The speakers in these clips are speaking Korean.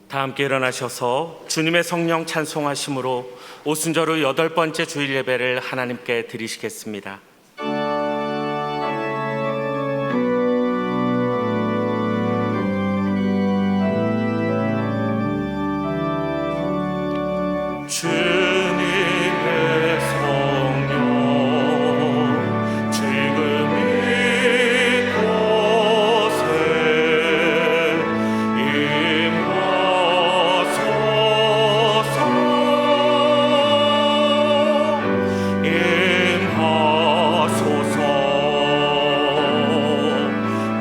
다 함께 일어나셔서 주님의 성령 찬송하심으로 오순절후 8번째 주일 예배를 하나님께 드리시겠습니다. 주님의 성령 지금 이곳에 임하소서.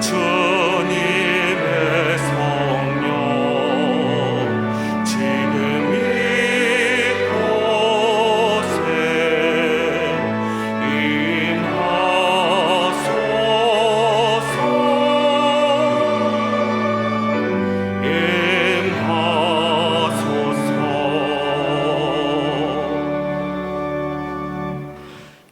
주님의 성령 지금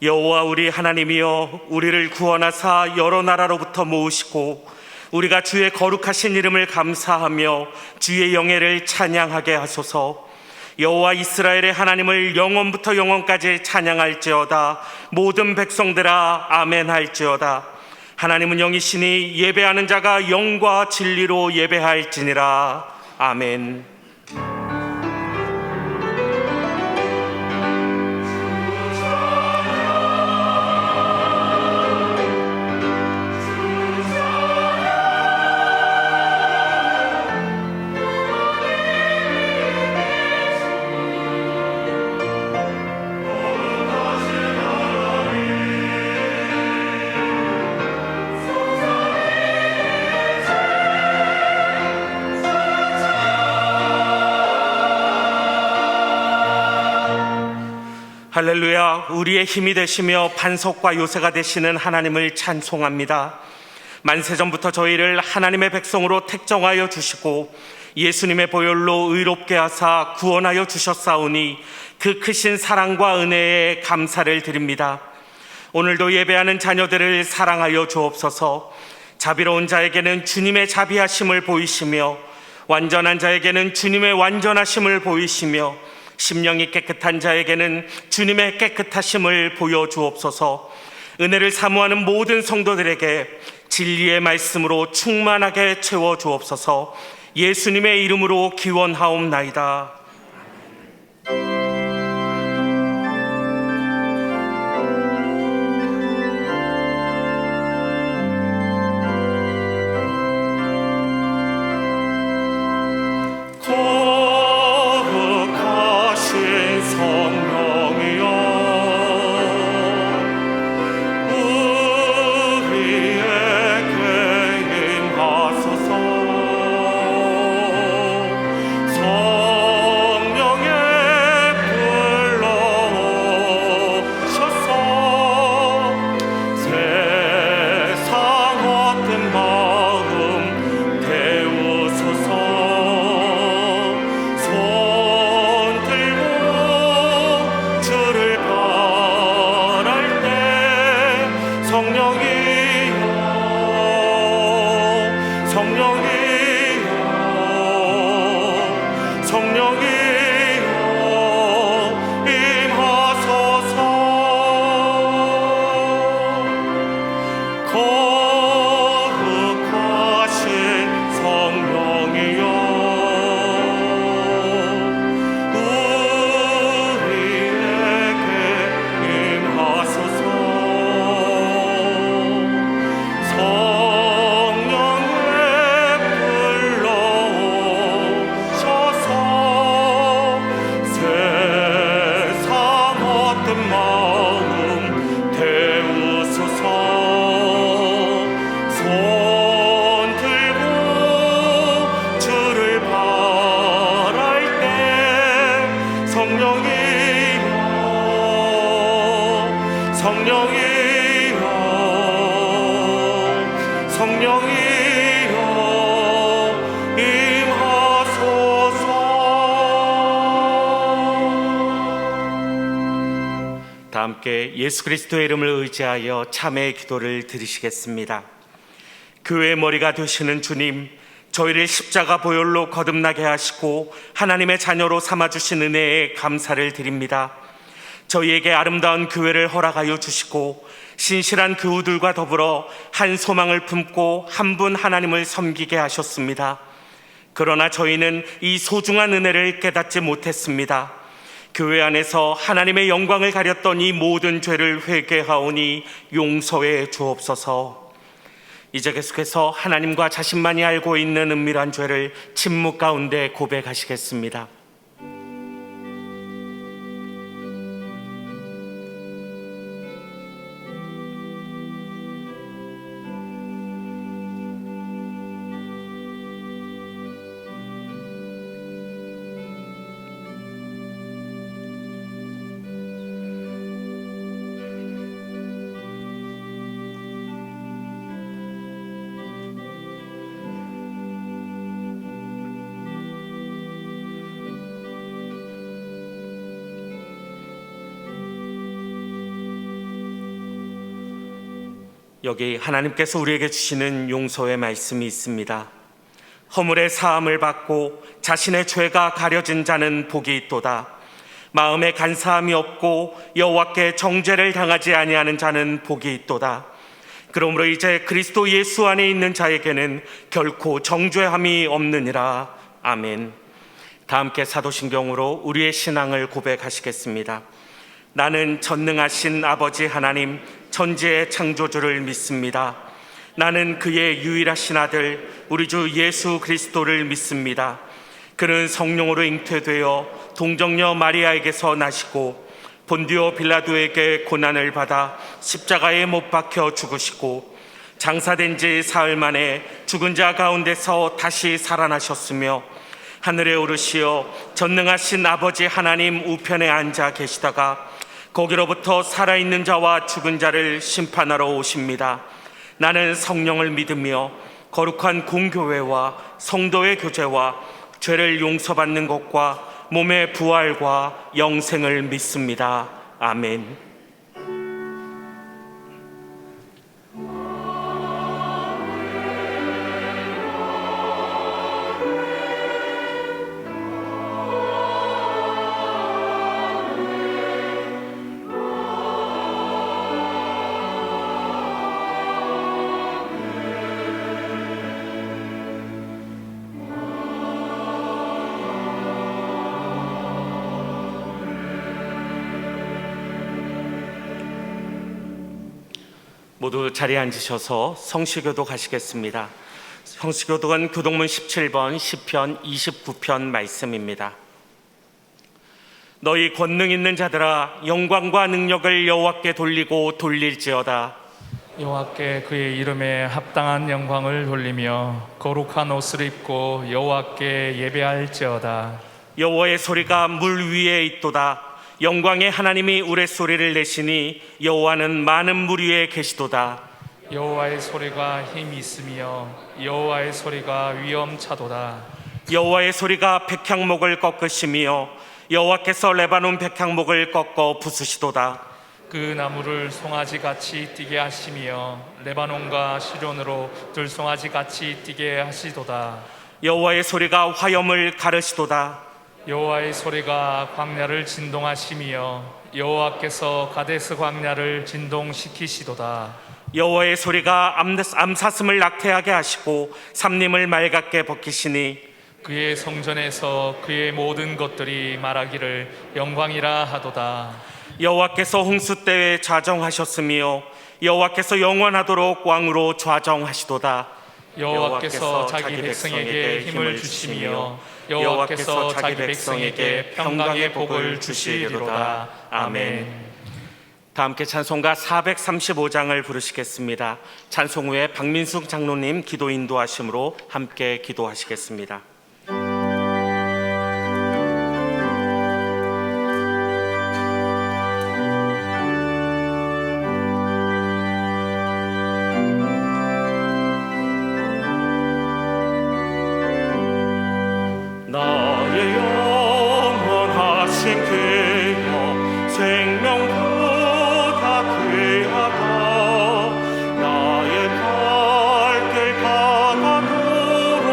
여호와 우리 하나님이여, 우리를 구원하사 여러 나라로부터 모으시고 우리가 주의 거룩하신 이름을 감사하며 주의 영예를 찬양하게 하소서. 여호와 이스라엘의 하나님을 영원부터 영원까지 찬양할지어다. 모든 백성들아 아멘 할지어다. 하나님은 영이시니 예배하는 자가 영과 진리로 예배할지니라. 아멘. 할렐루야. 우리의 힘이 되시며 반석과 요새가 되시는 하나님을 찬송합니다. 만세전부터 저희를 하나님의 백성으로 택정하여 주시고 예수님의 보혈로 의롭게 하사 구원하여 주셨사오니 그 크신 사랑과 은혜에 감사를 드립니다. 오늘도 예배하는 자녀들을 사랑하여 주옵소서. 자비로운 자에게는 주님의 자비하심을 보이시며 완전한 자에게는 주님의 완전하심을 보이시며 심령이 깨끗한 자에게는 주님의 깨끗하심을 보여주옵소서. 은혜를 사모하는 모든 성도들에게 진리의 말씀으로 충만하게 채워주옵소서. 예수님의 이름으로 기원하옵나이다. 다 함께 예수 그리스도의 이름을 의지하여 참회의 기도를 드리시겠습니다. 교회의 머리가 되시는 주님, 저희를 십자가 보혈로 거듭나게 하시고 하나님의 자녀로 삼아주신 은혜에 감사를 드립니다. 저희에게 아름다운 교회를 허락하여 주시고 신실한 교우들과 더불어 한 소망을 품고 한 분 하나님을 섬기게 하셨습니다. 그러나 저희는 이 소중한 은혜를 깨닫지 못했습니다. 교회 안에서 하나님의 영광을 가렸던 이 모든 죄를 회개하오니 용서해 주옵소서. 이제 계속해서 하나님과 자신만이 알고 있는 은밀한 죄를 침묵 가운데 고백하시겠습니다. 여기 하나님께서 우리에게 주시는 용서의 말씀이 있습니다. 허물의 사함을 받고 자신의 죄가 가려진 자는 복이 있도다. 마음에 간사함이 없고 여호와께 정죄를 당하지 아니하는 자는 복이 있도다. 그러므로 이제 그리스도 예수 안에 있는 자에게는 결코 정죄함이 없느니라. 아멘. 다 함께 사도신경으로 우리의 신앙을 고백하시겠습니다. 나는 전능하신 아버지 하나님 천지의 창조주를 믿습니다. 나는 그의 유일하신 아들 우리 주 예수 그리스도를 믿습니다. 그는 성령으로 잉태되어 동정녀 마리아에게서 나시고 본디오 빌라도에게 고난을 받아 십자가에 못 박혀 죽으시고 장사된 지 사흘 만에 죽은 자 가운데서 다시 살아나셨으며 하늘에 오르시어 전능하신 아버지 하나님 우편에 앉아 계시다가 거기로부터 살아있는 자와 죽은 자를 심판하러 오십니다. 나는 성령을 믿으며 거룩한 공교회와 성도의 교제와 죄를 용서받는 것과 몸의 부활과 영생을 믿습니다. 아멘. 모두 자리에 앉으셔서 성시교도 가시겠습니다. 성시교독은 교독문 17번 시편 29편 말씀입니다. 너희 권능 있는 자들아 영광과 능력을 여호와께 돌리고 돌릴지어다. 여호와께 그의 이름에 합당한 영광을 돌리며 거룩한 옷을 입고 여호와께 예배할지어다. 여호와의 소리가 물 위에 있도다. 영광의 하나님이 우레소리를 내시니 여호와는 많은 물 위에 계시도다. 여호와의 소리가 힘이 있으며 여호와의 소리가 위엄차도다. 여호와의 소리가 백향목을 꺾으시며 여호와께서 레바논 백향목을 꺾어 부수시도다. 그 나무를 송아지같이 뛰게 하시며 레바논과 시론으로 들송아지같이 뛰게 하시도다. 여호와의 소리가 화염을 가르시도다. 여호와의 소리가 광야를 진동하시며 여호와께서 가데스 광야를 진동시키시도다. 여호와의 소리가 암사슴을 낙태하게 하시고 삼림을 맑게 벗기시니 그의 성전에서 그의 모든 것들이 말하기를 영광이라 하도다. 여호와께서 홍수 때에 좌정하셨으며 여호와께서 영원하도록 왕으로 좌정하시도다. 여호와께서 자기 백성에게 힘을 주시며 여호와께서 자기 백성에게 평강의 복을 주시리로다. 아멘. 다 함께 찬송가 435장을 부르시겠습니다. 찬송 후에 박민숙 장로님 기도 인도하심으로 함께 기도하시겠습니다. 나의 영원하신 그여 생명보다 귀하다. 나의 갈 길 가다도록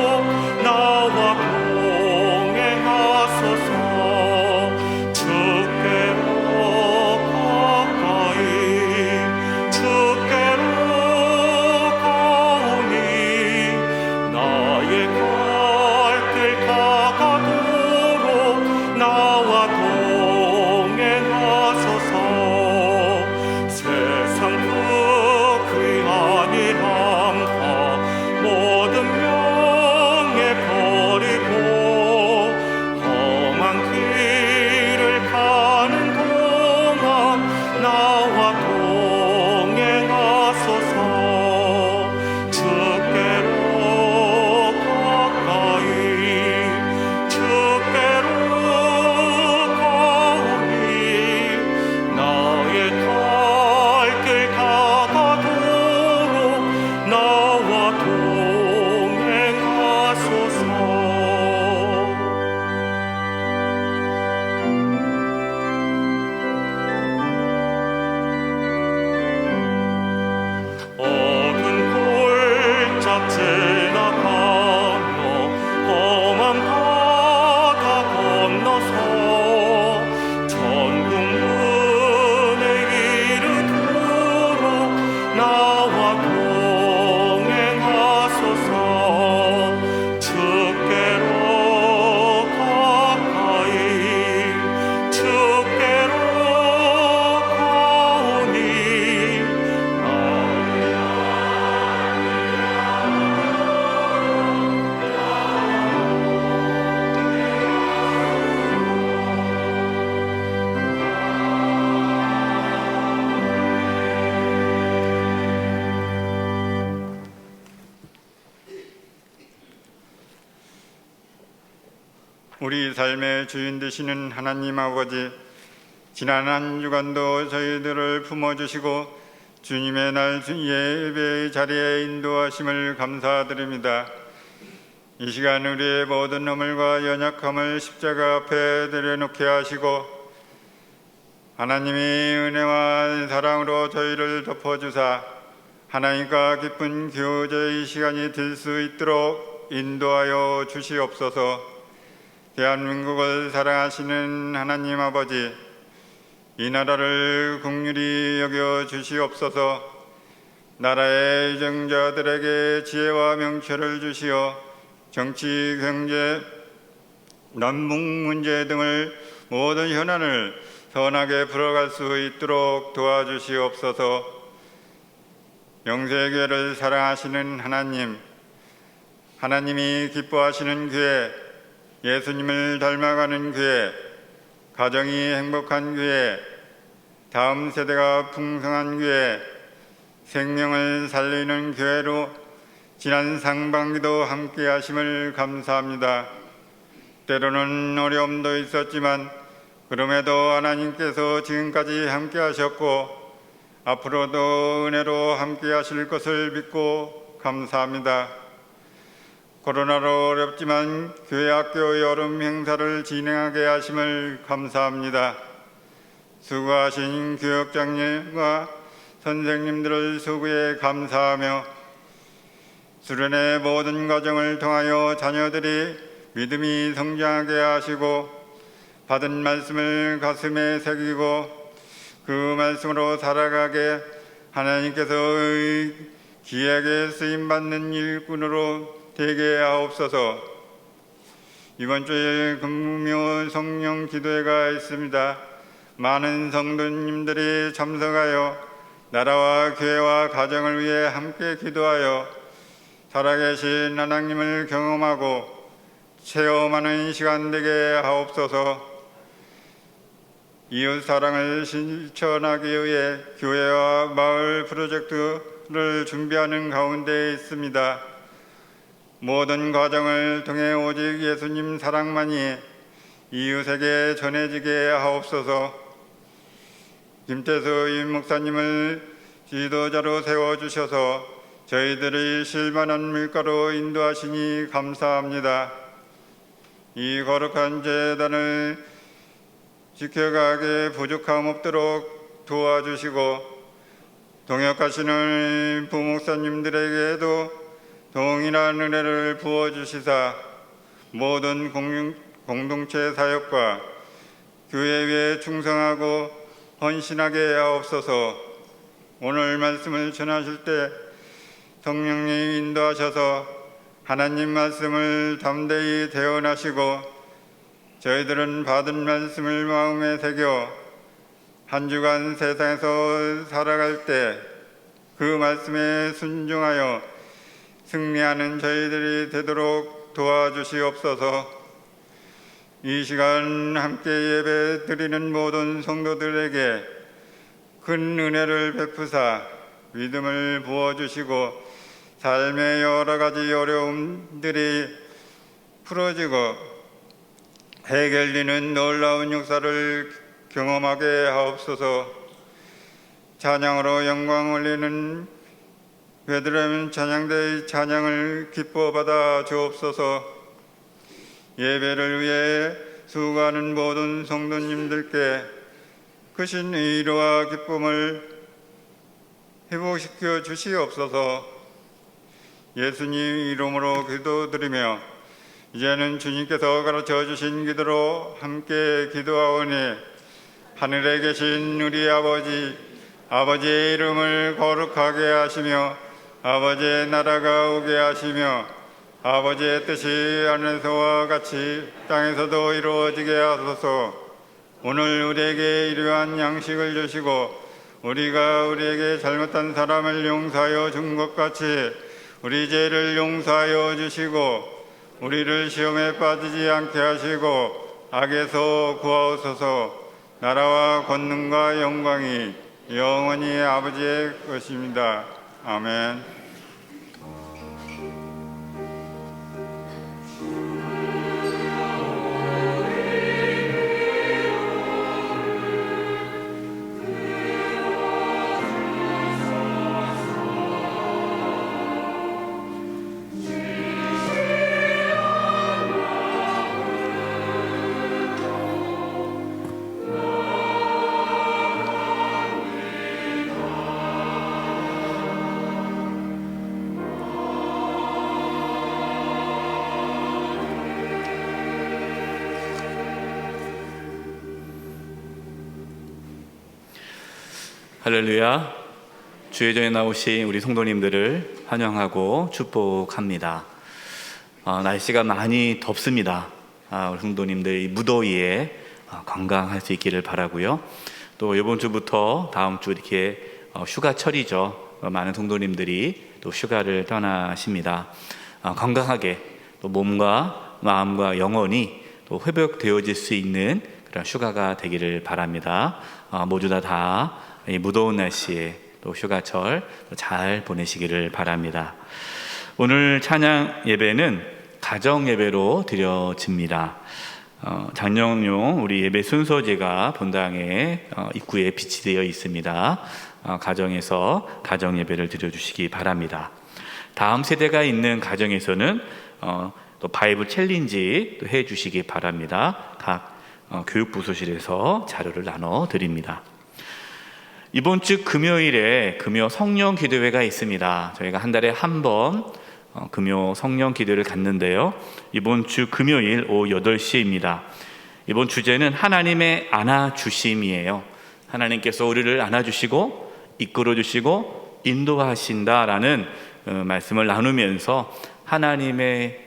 우리 삶의 주인 되시는 하나님 아버지, 지난 한 주간도 저희들을 품어주시고 주님의 날 예배의 자리에 인도하심을 감사드립니다. 이 시간 우리의 모든 허물과 연약함을 십자가 앞에 내려놓게 하시고 하나님이 은혜와 사랑으로 저희를 덮어주사 하나님과 기쁜 교제의 시간이 될 수 있도록 인도하여 주시옵소서. 대한민국을 사랑하시는 하나님 아버지, 이 나라를 긍휼히 여겨 주시옵소서. 나라의 정자들에게 지혜와 명철을 주시어 정치, 경제, 남북 문제 등을 모든 현안을 선하게 풀어갈 수 있도록 도와주시옵소서. 영세교회를 사랑하시는 하나님, 하나님이 기뻐하시는 교회, 예수님을 닮아가는 교회, 가정이 행복한 교회, 다음 세대가 풍성한 교회, 생명을 살리는 교회로 지난 상반기도 함께 하심을 감사합니다. 때로는 어려움도 있었지만 그럼에도 하나님께서 지금까지 함께 하셨고 앞으로도 은혜로 함께 하실 것을 믿고 감사합니다. 코로나로 어렵지만 교회 학교 여름 행사를 진행하게 하심을 감사합니다. 수고하신 교육장님과 선생님들을 수고에 감사하며 수련의 모든 과정을 통하여 자녀들이 믿음이 성장하게 하시고 받은 말씀을 가슴에 새기고 그 말씀으로 살아가게 하나님께서 귀하게 쓰임받는 일꾼으로 되게 하옵소서. 이번 주에 금요 성령 기도회가 있습니다. 많은 성도님들이 참석하여 나라와 교회와 가정을 위해 함께 기도하여 살아계신 하나님을 경험하고 체험하는 시간 되게 하옵소서. 이웃 사랑을 실천하기 위해 교회와 마을 프로젝트를 준비하는 가운데 있습니다. 모든 과정을 통해 오직 예수님 사랑만이 이웃에게 전해지게 하옵소서. 김태수 임 목사님을 지도자로 세워주셔서 저희들이 실만한 밀가로 인도하시니 감사합니다. 이 거룩한 제단을 지켜가게 부족함 없도록 도와주시고 동역하시는 부목사님들에게도 동일한 은혜를 부어주시사 모든 공동체 사역과 교회 위에 충성하고 헌신하게 하옵소서. 오늘 말씀을 전하실 때 성령님이 인도하셔서 하나님 말씀을 담대히 대언하시고 저희들은 받은 말씀을 마음에 새겨 한 주간 세상에서 살아갈 때 그 말씀에 순종하여 승리하는 저희들이 되도록 도와주시옵소서. 이 시간 함께 예배 드리는 모든 성도들에게 큰 은혜를 베푸사 믿음을 부어주시고 삶의 여러 가지 어려움들이 풀어지고 해결되는 놀라운 역사를 경험하게 하옵소서. 찬양으로 영광 올리는 베들레헴 찬양대의 찬양을 기뻐 받아 주옵소서. 예배를 위해 수고하는 모든 성도님들께 크신 위로와 기쁨을 회복시켜 주시옵소서. 예수님 이름으로 기도드리며 이제는 주님께서 가르쳐 주신 기도로 함께 기도하오니 하늘에 계신 우리 아버지의 이름을 거룩하게 하시며 아버지의 나라가 오게 하시며 아버지의 뜻이 하늘에서와 같이 땅에서도 이루어지게 하소서. 오늘 우리에게 일용할 양식을 주시고 우리가 우리에게 잘못한 사람을 용서하여 준 것 같이 우리 죄를 용서하여 주시고 우리를 시험에 빠지지 않게 하시고 악에서 구하옵소서. 나라와 권능과 영광이 영원히 아버지의 것입니다. 아멘. 할렐루야. 주예전에 나오신 우리 성도님들을 환영하고 축복합니다. 날씨가 많이 덥습니다. 우리 성도님들 이 무더위에 건강할 수 있기를 바라고요. 또 이번 주부터 다음 주 이렇게 휴가철이죠. 많은 성도님들이 또 휴가를 떠나십니다. 건강하게 또 몸과 마음과 영혼이 또 회복되어질 수 있는 그런 휴가가 되기를 바랍니다. 모두 다 이 무더운 날씨에 또 휴가철 잘 보내시기를 바랍니다. 오늘 찬양 예배는 가정 예배로 드려집니다. 장영용 우리 예배 순서제가 본당의 입구에 비치되어 있습니다. 가정에서 가정 예배를 드려주시기 바랍니다. 다음 세대가 있는 가정에서는 또 바이블 챌린지 또 해주시기 바랍니다. 각 교육부서실에서 자료를 나눠 드립니다. 이번 주 금요일에 금요 성령 기도회가 있습니다. 저희가 한 달에 한 번 금요 성령 기도를 갖는데요. 이번 주 금요일 오후 8시입니다. 이번 주제는 하나님의 안아주심이에요. 하나님께서 우리를 안아주시고 이끌어주시고 인도하신다라는 말씀을 나누면서 하나님의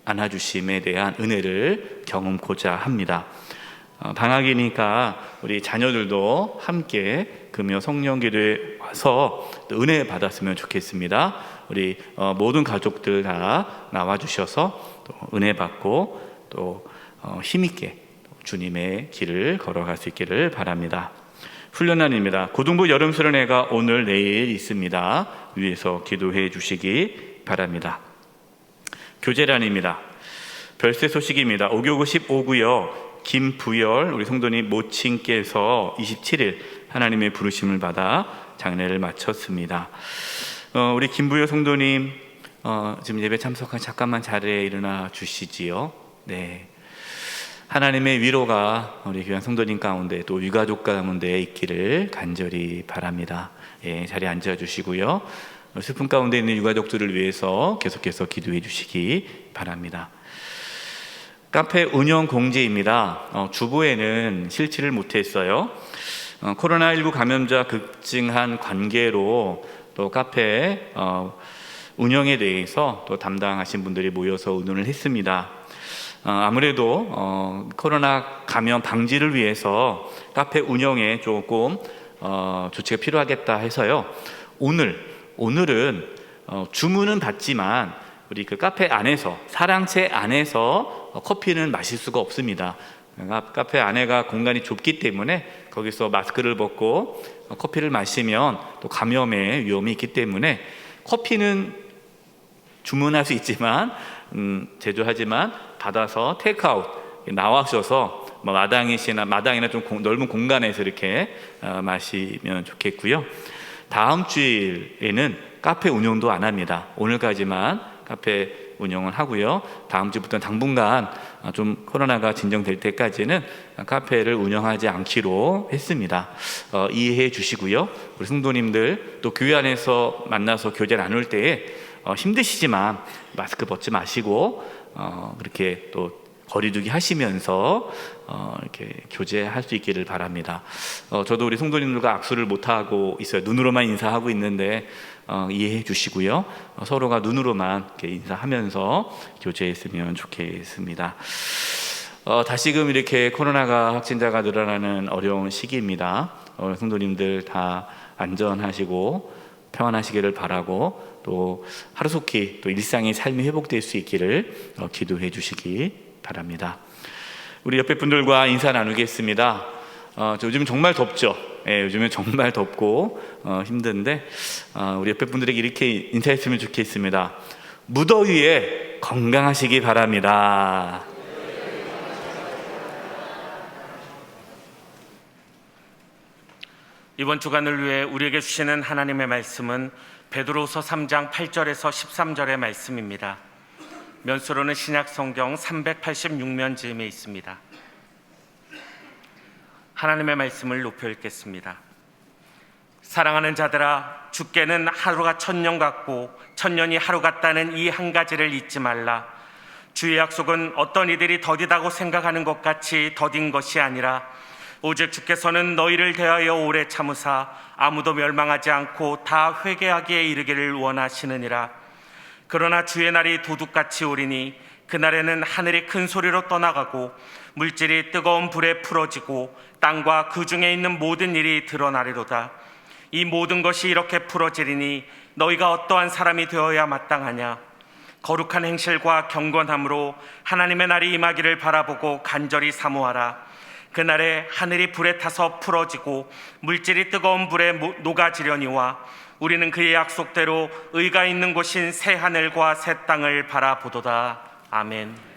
안아주심에 대한 은혜를 경험하고자 합니다. 방학이니까 우리 자녀들도 함께 금요 성령기도에 와서 은혜 받았으면 좋겠습니다. 우리 모든 가족들 다 나와주셔서 또 은혜 받고 또 힘있게 주님의 길을 걸어갈 수 있기를 바랍니다. 훈련단입니다. 고등부 여름 수련회가 오늘 내일 있습니다. 위에서 기도해 주시기 바랍니다. 교제란입니다. 별세 소식입니다. 5교구 15구요. 김부열 우리 성도님 모친께서 27일 하나님의 부르심을 받아 장례를 마쳤습니다. 우리 김부열 성도님 지금 예배 참석한 잠깐만 자리에 일어나 주시지요. 네, 하나님의 위로가 우리 귀한 성도님 가운데 또 유가족 가운데 있기를 간절히 바랍니다. 예, 자리에 앉아 주시고요. 슬픔 가운데 있는 유가족들을 위해서 계속해서 기도해 주시기 바랍니다. 카페 운영 공지입니다. 주보에는 실지를 못했어요. 코로나19 감염자 급증한 관계로 또 카페 운영에 대해서 또 담당하신 분들이 모여서 의논을 했습니다. 아무래도 코로나 감염 방지를 위해서 카페 운영에 조금 조치가 필요하겠다 해서요. 오늘은 주문은 받지만 우리 그 카페 안에서 사랑채 안에서 커피는 마실 수가 없습니다. 카페 안에가 공간이 좁기 때문에 거기서 마스크를 벗고 커피를 마시면 또 감염의 위험이 있기 때문에 커피는 주문할 수 있지만 제조하지만 받아서 테이크아웃 나와셔서 마당이나 좀 넓은 공간에서 이렇게 마시면 좋겠고요. 다음 주일에는 카페 운영도 안 합니다. 오늘까지만 카페 운영을 하고요. 다음 주부터 당분간 좀 코로나가 진정될 때까지는 카페를 운영하지 않기로 했습니다. 이해해 주시고요. 우리 성도님들 또 교회 안에서 만나서 교제를 나눌 때에 힘드시지만 마스크 벗지 마시고 그렇게 또 거리두기 하시면서 이렇게 교제할 수 있기를 바랍니다. 저도 우리 성도님들과 악수를 못하고 있어요. 눈으로만 인사하고 있는데 이해해 주시고요. 서로가 눈으로만 이렇게 인사하면서 교제했으면 좋겠습니다. 다시금 이렇게 코로나가 확진자가 늘어나는 어려운 시기입니다. 성도님들 다 안전하시고 평안하시기를 바라고 또 하루속히 또 일상의 삶이 회복될 수 있기를 기도해 주시기 바랍니다. 우리 옆에 분들과 인사 나누겠습니다. 요즘 정말 덥죠. 예, 요즘은 정말 덥고 힘든데 우리 옆에 분들에게 이렇게 인사했으면 좋겠습니다. 무더위에 건강하시기 바랍니다. 이번 주간을 위해 우리에게 주시는 하나님의 말씀은 베드로서 3장 8절에서 13절의 말씀입니다. 면수로는 신약 성경 386면지음에 있습니다. 하나님의 말씀을 높여 읽겠습니다. 사랑하는 자들아, 주께는 하루가 천년 같고 천년이 하루 같다는 이 한 가지를 잊지 말라. 주의 약속은 어떤 이들이 더디다고 생각하는 것 같이 더딘 것이 아니라 오직 주께서는 너희를 대하여 오래 참으사 아무도 멸망하지 않고 다 회개하기에 이르기를 원하시느니라. 그러나 주의 날이 도둑같이 오리니 그날에는 하늘이 큰 소리로 떠나가고 물질이 뜨거운 불에 풀어지고 땅과 그 중에 있는 모든 일이 드러나리로다. 이 모든 것이 이렇게 풀어지리니 너희가 어떠한 사람이 되어야 마땅하냐? 거룩한 행실과 경건함으로 하나님의 날이 임하기를 바라보고 간절히 사모하라. 그날에 하늘이 불에 타서 풀어지고 물질이 뜨거운 불에 녹아지려니와 우리는 그의 약속대로 의가 있는 곳인 새 하늘과 새 땅을 바라보도다. 아멘.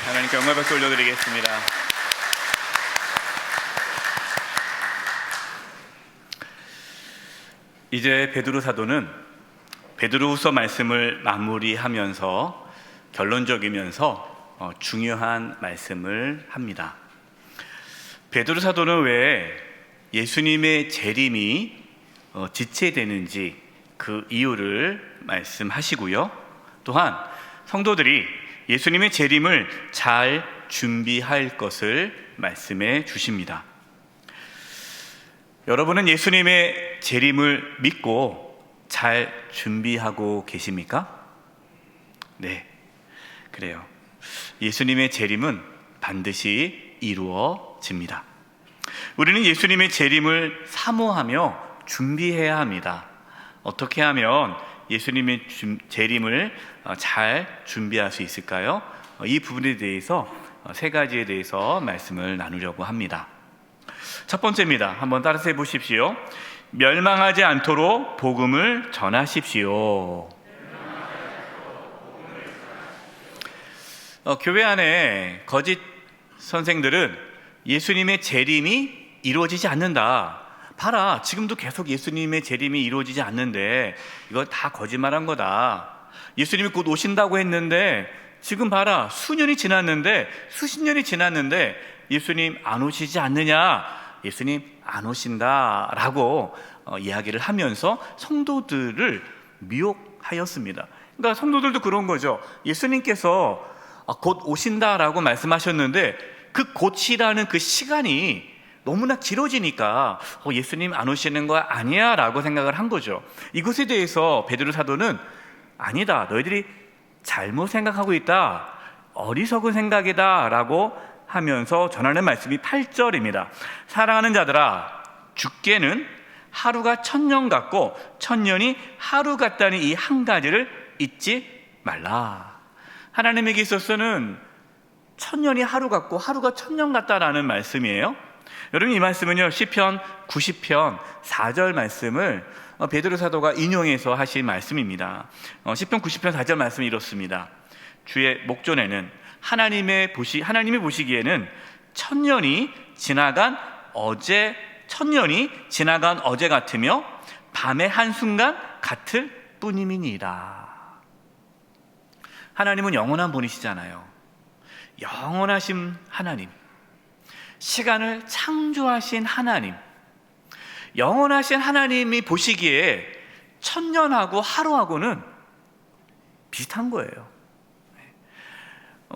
하나님께 영광 박수 올려드리겠습니다. 이제 베드로 사도는 베드로후서 말씀을 마무리하면서 결론적이면서 중요한 말씀을 합니다. 베드로 사도는 왜 예수님의 재림이 지체되는지 그 이유를 말씀하시고요. 또한 성도들이 예수님의 재림을 잘 준비할 것을 말씀해 주십니다. 여러분은 예수님의 재림을 믿고 잘 준비하고 계십니까? 네, 그래요. 예수님의 재림은 반드시 이루어집니다. 우리는 예수님의 재림을 사모하며 준비해야 합니다. 어떻게 하면 예수님의 재림을 잘 준비할 수 있을까요? 이 부분에 대해서 세 가지에 대해서 말씀을 나누려고 합니다. 첫 번째입니다. 한번 따라서 해보십시오. 멸망하지 않도록 복음을 전하십시오. 교회 안에 거짓 선생들은 예수님의 재림이 이루어지지 않는다. 봐라, 지금도 계속 예수님의 재림이 이루어지지 않는데 이거 다 거짓말한 거다. 예수님이 곧 오신다고 했는데 지금 봐라, 수년이 지났는데 수십 년이 지났는데 예수님 안 오시지 않느냐, 예수님 안 오신다라고 이야기를 하면서 성도들을 미혹하였습니다. 그러니까 성도들도 그런 거죠. 예수님께서 곧 오신다라고 말씀하셨는데 그 곧이라는 그 시간이 너무나 길어지니까 예수님 안 오시는 거 아니야 라고 생각을 한 거죠. 이것에 대해서 베드로 사도는 아니다, 너희들이 잘못 생각하고 있다, 어리석은 생각이다 라고 하면서 전하는 말씀이 8절입니다. 사랑하는 자들아, 주께는 하루가 1000년 같고 1000년이 하루 같다는 이 한 가지를 잊지 말라. 하나님에게 있어서는 1000년이 하루 같고 하루가 1000년 같다라는 말씀이에요. 여러분, 이 말씀은요, 시편 90편 4절 말씀을 베드로 사도가 인용해서 하신 말씀입니다. 시편 90편 4절 말씀이 이렇습니다. 주의 목전에는 하나님이 보시기에는 1000년이 지나간 어제 같으며 밤의 한순간 같을 뿐임이니라. 하나님은 영원한 분이시잖아요. 영원하신 하나님, 시간을 창조하신 하나님, 영원하신 하나님이 보시기에 1000년하고 하루하고는 비슷한 거예요.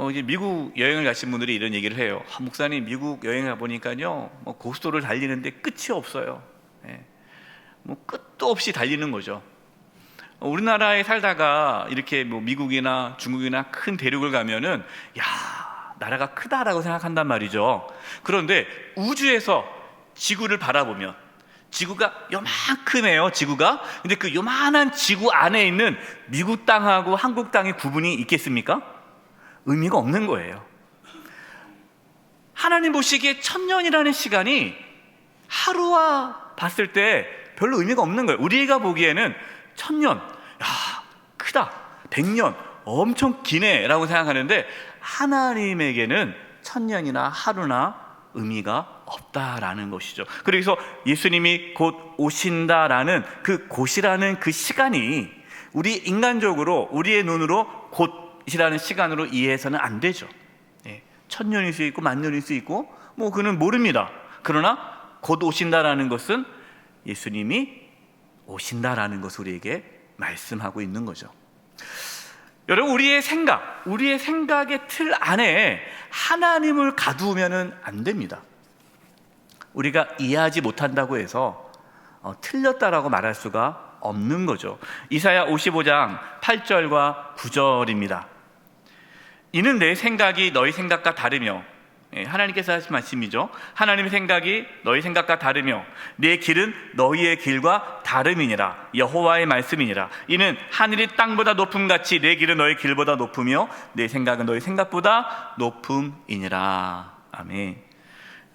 이제 미국 여행을 가신 분들이 이런 얘기를 해요. 목사님, 미국 여행 가보니까요, 고속도로를 달리는데 끝이 없어요. 끝도 없이 달리는 거죠. 우리나라에 살다가 이렇게 미국이나 중국이나 큰 대륙을 가면은, 야, 나라가 크다라고 생각한단 말이죠. 그런데 우주에서 지구를 바라보면 지구가 요만큼해요, 지구가. 근데 그 요만한 지구 안에 있는 미국 땅하고 한국 땅의 구분이 있겠습니까? 의미가 없는 거예요. 하나님 보시기에 1000년이라는 시간이 하루와 봤을 때 별로 의미가 없는 거예요. 우리가 보기에는 1000년, 야, 크다. 100년, 엄청 기네 라고 생각하는데 하나님에게는 1000년이나 하루나 의미가 없다라는 것이죠. 그래서 예수님이 곧 오신다라는 그 곧이라는 그 시간이 우리 인간적으로, 우리의 눈으로 곧이라는 시간으로 이해해서는 안 되죠. 1000년일 수 있고 10,000년일 수 있고 그는 모릅니다. 그러나 곧 오신다라는 것은 예수님이 오신다라는 것을 우리에게 말씀하고 있는 거죠. 여러분, 우리의 생각의 틀 안에 하나님을 가두면은 안 됩니다. 우리가 이해하지 못한다고 해서 틀렸다라고 말할 수가 없는 거죠. 이사야 55장 8절과 9절입니다. 이는 내 생각이 너희 생각과 다르며, 하나님께서 하신 말씀이죠. 하나님의 생각이 너희 생각과 다르며 내 길은 너희의 길과 다름이니라. 여호와의 말씀이니라. 이는 하늘이 땅보다 높음같이 내 길은 너희 길보다 높으며 내 생각은 너희 생각보다 높음이니라. 아멘.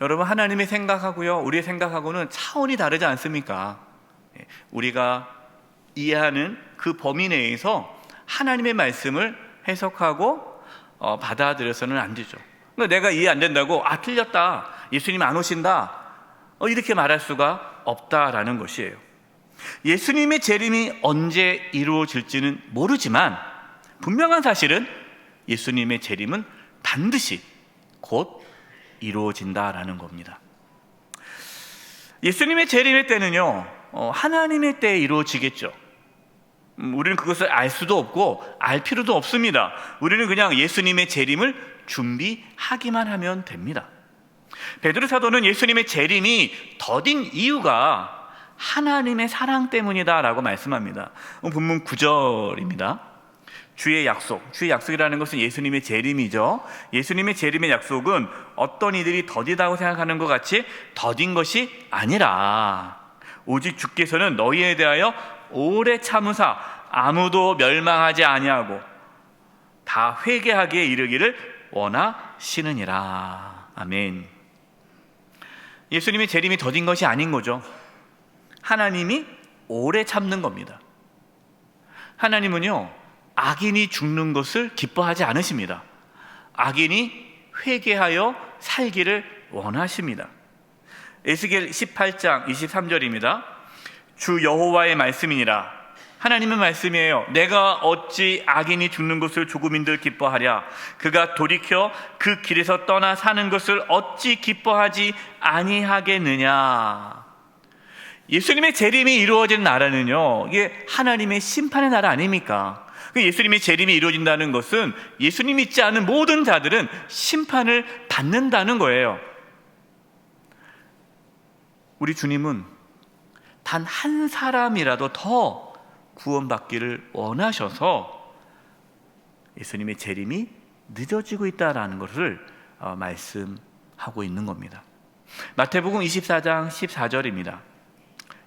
여러분, 하나님의 생각하고요, 우리의 생각하고는 차원이 다르지 않습니까? 우리가 이해하는 그 범위 내에서 하나님의 말씀을 해석하고 받아들여서는 안 되죠. 그러니까 내가 이해 안 된다고 틀렸다, 예수님 안 오신다, 이렇게 말할 수가 없다라는 것이에요. 예수님의 재림이 언제 이루어질지는 모르지만 분명한 사실은 예수님의 재림은 반드시 곧 이루어진다라는 겁니다. 예수님의 재림의 때는요, 하나님의 때에 이루어지겠죠. 우리는 그것을 알 수도 없고 알 필요도 없습니다. 우리는 그냥 예수님의 재림을 준비하기만 하면 됩니다. 베드로 사도는 예수님의 재림이 더딘 이유가 하나님의 사랑 때문이다라고 말씀합니다. 본문 9절입니다. 주의 약속이라는 것은 예수님의 재림이죠. 예수님의 재림의 약속은 어떤 이들이 더디다고 생각하는 것 같이 더딘 것이 아니라 오직 주께서는 너희에 대하여 오래 참으사 아무도 멸망하지 아니하고 다 회개하기에 이르기를 원하시느니라. 아멘. 예수님의 재림이 더딘 것이 아닌 거죠. 하나님이 오래 참는 겁니다. 하나님은요, 악인이 죽는 것을 기뻐하지 않으십니다. 악인이 회개하여 살기를 원하십니다. 에스겔 18장 23절입니다. 주 여호와의 말씀이니라. 하나님의 말씀이에요. 내가 어찌 악인이 죽는 것을 조금인들 기뻐하랴. 그가 돌이켜 그 길에서 떠나 사는 것을 어찌 기뻐하지 아니하겠느냐. 예수님의 재림이 이루어진 나라는요, 이게 하나님의 심판의 나라 아닙니까? 예수님의 재림이 이루어진다는 것은 예수님 믿지 않은 모든 자들은 심판을 받는다는 거예요. 우리 주님은 단 한 사람이라도 더 구원받기를 원하셔서 예수님의 재림이 늦어지고 있다는 것을 말씀하고 있는 겁니다. 마태복음 24장 14절입니다.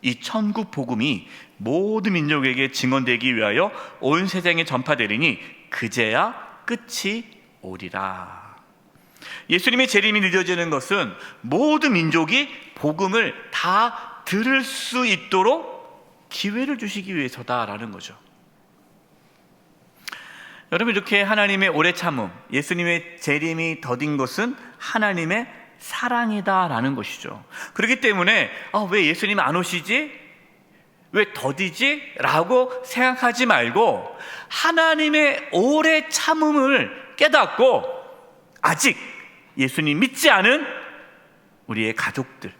이 천국 복음이 모든 민족에게 증언되기 위하여 온 세상에 전파되리니 그제야 끝이 오리라. 예수님의 재림이 늦어지는 것은 모든 민족이 복음을 다 들을 수 있도록 기회를 주시기 위해서다라는 거죠. 여러분, 이렇게 하나님의 오래 참음, 예수님의 재림이 더딘 것은 하나님의 사랑이다라는 것이죠. 그렇기 때문에 왜 예수님 안 오시지? 왜 더디지? 라고 생각하지 말고 하나님의 오래 참음을 깨닫고 아직 예수님 믿지 않은 우리의 가족들,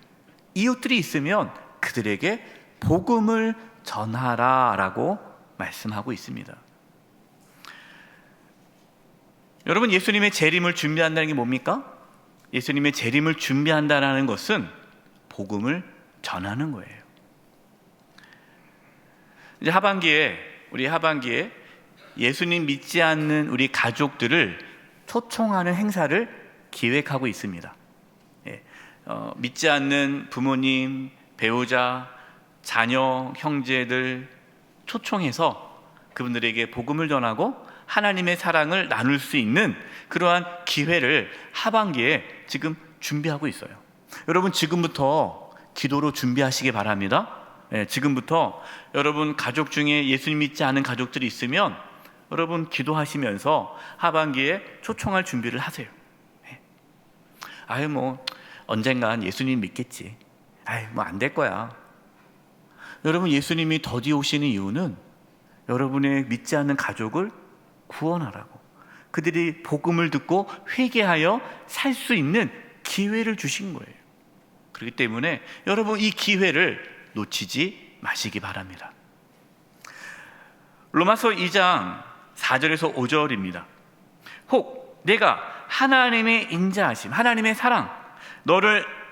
이웃들이 있으면 그들에게 복음을 전하라라고 말씀하고 있습니다. 여러분, 예수님의 재림을 준비한다는 게 뭡니까? 예수님의 재림을 준비한다는 것은 복음을 전하는 거예요. 이제 우리 하반기에 예수님 믿지 않는 우리 가족들을 초청하는 행사를 기획하고 있습니다. 믿지 않는 부모님, 배우자, 자녀, 형제들 초청해서 그분들에게 복음을 전하고 하나님의 사랑을 나눌 수 있는 그러한 기회를 하반기에 지금 준비하고 있어요. 여러분, 지금부터 기도로 준비하시기 바랍니다. 지금부터 여러분 가족 중에 예수님 믿지 않은 가족들이 있으면 여러분 기도하시면서 하반기에 초청할 준비를 하세요. 언젠간 예수님 믿겠지. 안 될 거야. 여러분, 예수님이 더디 오시는 이유는 여러분의 믿지 않는 가족을 구원하라고, 그들이 복음을 듣고 회개하여 살 수 있는 기회를 주신 거예요. 그렇기 때문에 여러분, 이 기회를 놓치지 마시기 바랍니다. 로마서 2장 4절에서 5절입니다. 혹 내가 하나님의 인자하심, 하나님의 사랑,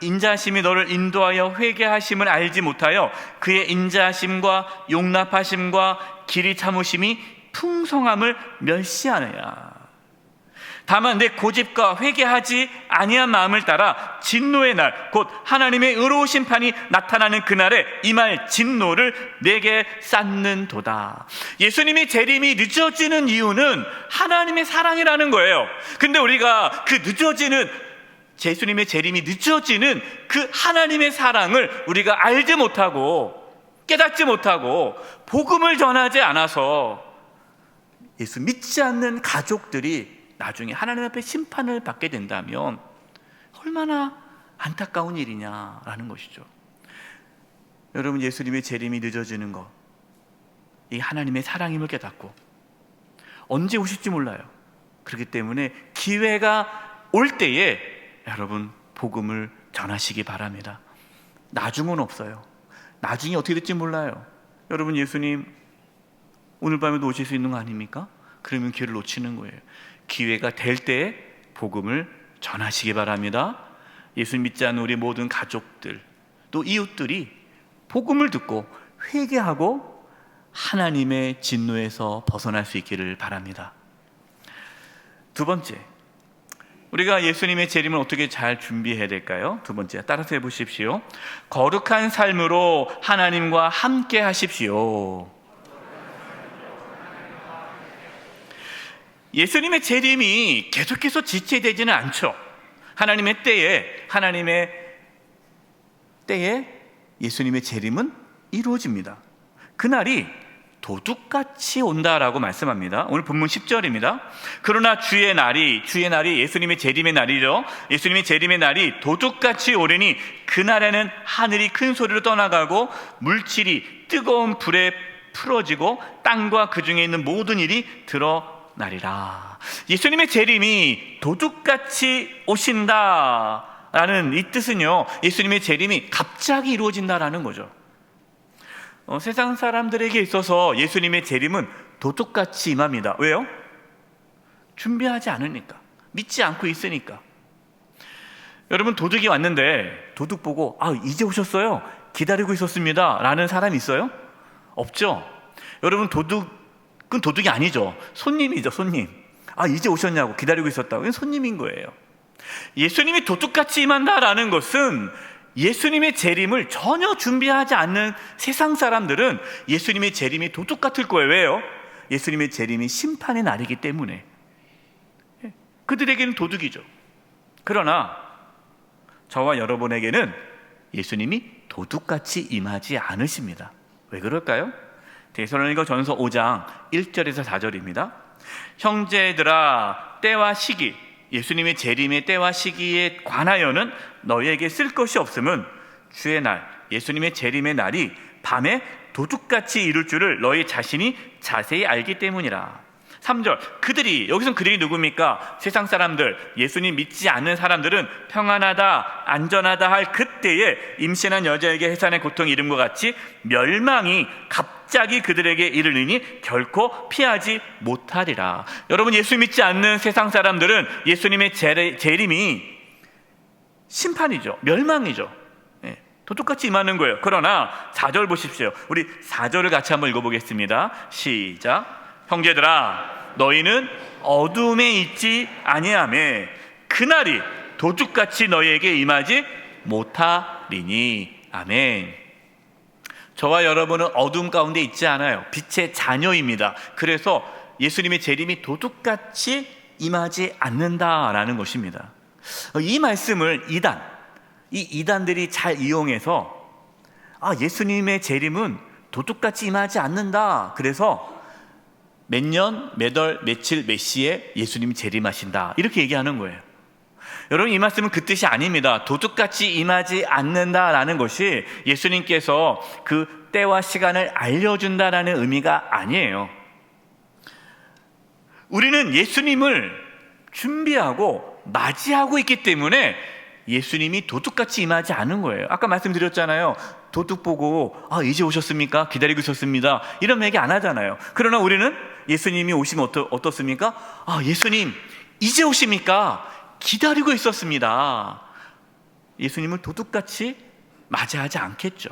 인자하심이 너를 인도하여 회개하심을 알지 못하여 그의 인자하심과 용납하심과 길이 참으심이 풍성함을 멸시하느냐. 다만 내 고집과 회개하지 아니한 마음을 따라 진노의 날, 곧 하나님의 의로운 심판이 나타나는 그날에 임할 진노를 내게 쌓는도다. 예수님의 재림이 늦어지는 이유는 하나님의 사랑이라는 거예요. 근데 우리가 그 예수님의 재림이 늦어지는 그 하나님의 사랑을 우리가 알지 못하고 깨닫지 못하고 복음을 전하지 않아서 예수 믿지 않는 가족들이 나중에 하나님 앞에 심판을 받게 된다면 얼마나 안타까운 일이냐라는 것이죠. 여러분, 예수님의 재림이 늦어지는 것, 이 하나님의 사랑임을 깨닫고 언제 오실지 몰라요. 그렇기 때문에 기회가 올 때에 여러분 복음을 전하시기 바랍니다. 나중은 없어요. 나중에 어떻게 될지 몰라요. 여러분, 예수님 오늘 밤에도 오실 수 있는 거 아닙니까? 그러면 기회를 놓치는 거예요. 기회가 될 때에 복음을 전하시기 바랍니다. 예수 믿지 않는 우리 모든 가족들 또 이웃들이 복음을 듣고 회개하고 하나님의 진노에서 벗어날 수 있기를 바랍니다. 두 번째, 우리가 예수님의 재림을 어떻게 잘 준비해야 될까요? 두 번째, 따라서 해보십시오. 거룩한 삶으로 하나님과 함께 하십시오. 예수님의 재림이 계속해서 지체되지는 않죠. 하나님의 때에 예수님의 재림은 이루어집니다. 그날이 도둑같이 온다라고 말씀합니다. 오늘 본문 10절입니다. 그러나 주의 날이 예수님의 재림의 날이죠. 예수님의 재림의 날이 도둑같이 오르니 그날에는 하늘이 큰 소리로 떠나가고 물질이 뜨거운 불에 풀어지고 땅과 그 중에 있는 모든 일이 드러나리라. 예수님의 재림이 도둑같이 오신다라는 이 뜻은요, 예수님의 재림이 갑자기 이루어진다라는 거죠. 세상 사람들에게 있어서 예수님의 재림은 도둑같이 임합니다. 왜요? 준비하지 않으니까, 믿지 않고 있으니까. 여러분, 도둑이 왔는데 도둑 보고 이제 오셨어요? 기다리고 있었습니다 라는 사람이 있어요? 없죠. 여러분, 도둑은 도둑이 아니죠. 손님이죠. 손님. 이제 오셨냐고 기다리고 있었다고. 이건 손님인 거예요. 예수님이 도둑같이 임한다라는 것은 예수님의 재림을 전혀 준비하지 않는 세상 사람들은 예수님의 재림이 도둑 같을 거예요. 왜요? 예수님의 재림이 심판의 날이기 때문에. 그들에게는 도둑이죠. 그러나 저와 여러분에게는 예수님이 도둑같이 임하지 않으십니다. 왜 그럴까요? 데살로니가 전서 5장 1절에서 4절입니다. 형제들아, 때와 시기, 예수님의 재림의 때와 시기에 관하여는 너희에게 쓸 것이 없음은 주의 날, 예수님의 재림의 날이 밤에 도둑같이 이룰 줄을 너희 자신이 자세히 알기 때문이라. 3절, 여기선 그들이 누굽니까? 세상 사람들, 예수님 믿지 않는 사람들은 평안하다, 안전하다 할 그때에 임신한 여자에게 해산의 고통이 이름과 같이 멸망이 갑자기 그들에게 이르리니 결코 피하지 못하리라. 여러분, 예수 믿지 않는 세상 사람들은 예수님의 재림이 심판이죠. 멸망이죠. 도둑같이 임하는 거예요. 그러나 4절 보십시오. 우리 4절을 같이 한번 읽어보겠습니다. 시작. 형제들아, 너희는 어둠에 있지 아니하매 그날이 도둑같이 너희에게 임하지 못하리니. 아멘. 저와 여러분은 어둠 가운데 있지 않아요. 빛의 자녀입니다. 그래서 예수님의 재림이 도둑같이 임하지 않는다라는 것입니다. 이 말씀을 이단들이 잘 이용해서 예수님의 재림은 도둑같이 임하지 않는다, 그래서 몇 년, 몇 월, 며칠, 몇 시에 예수님이 재림하신다, 이렇게 얘기하는 거예요. 여러분, 이 말씀은 그 뜻이 아닙니다. 도둑같이 임하지 않는다라는 것이 예수님께서 그 때와 시간을 알려준다라는 의미가 아니에요. 우리는 예수님을 준비하고 맞이하고 있기 때문에 예수님이 도둑같이 임하지 않은 거예요. 아까 말씀드렸잖아요. 도둑 보고 이제 오셨습니까? 기다리고 있었습니다, 이런 얘기 안 하잖아요. 그러나 우리는 예수님이 오시면 어떻습니까? 예수님 이제 오십니까? 기다리고 있었습니다. 예수님을 도둑같이 맞이하지 않겠죠.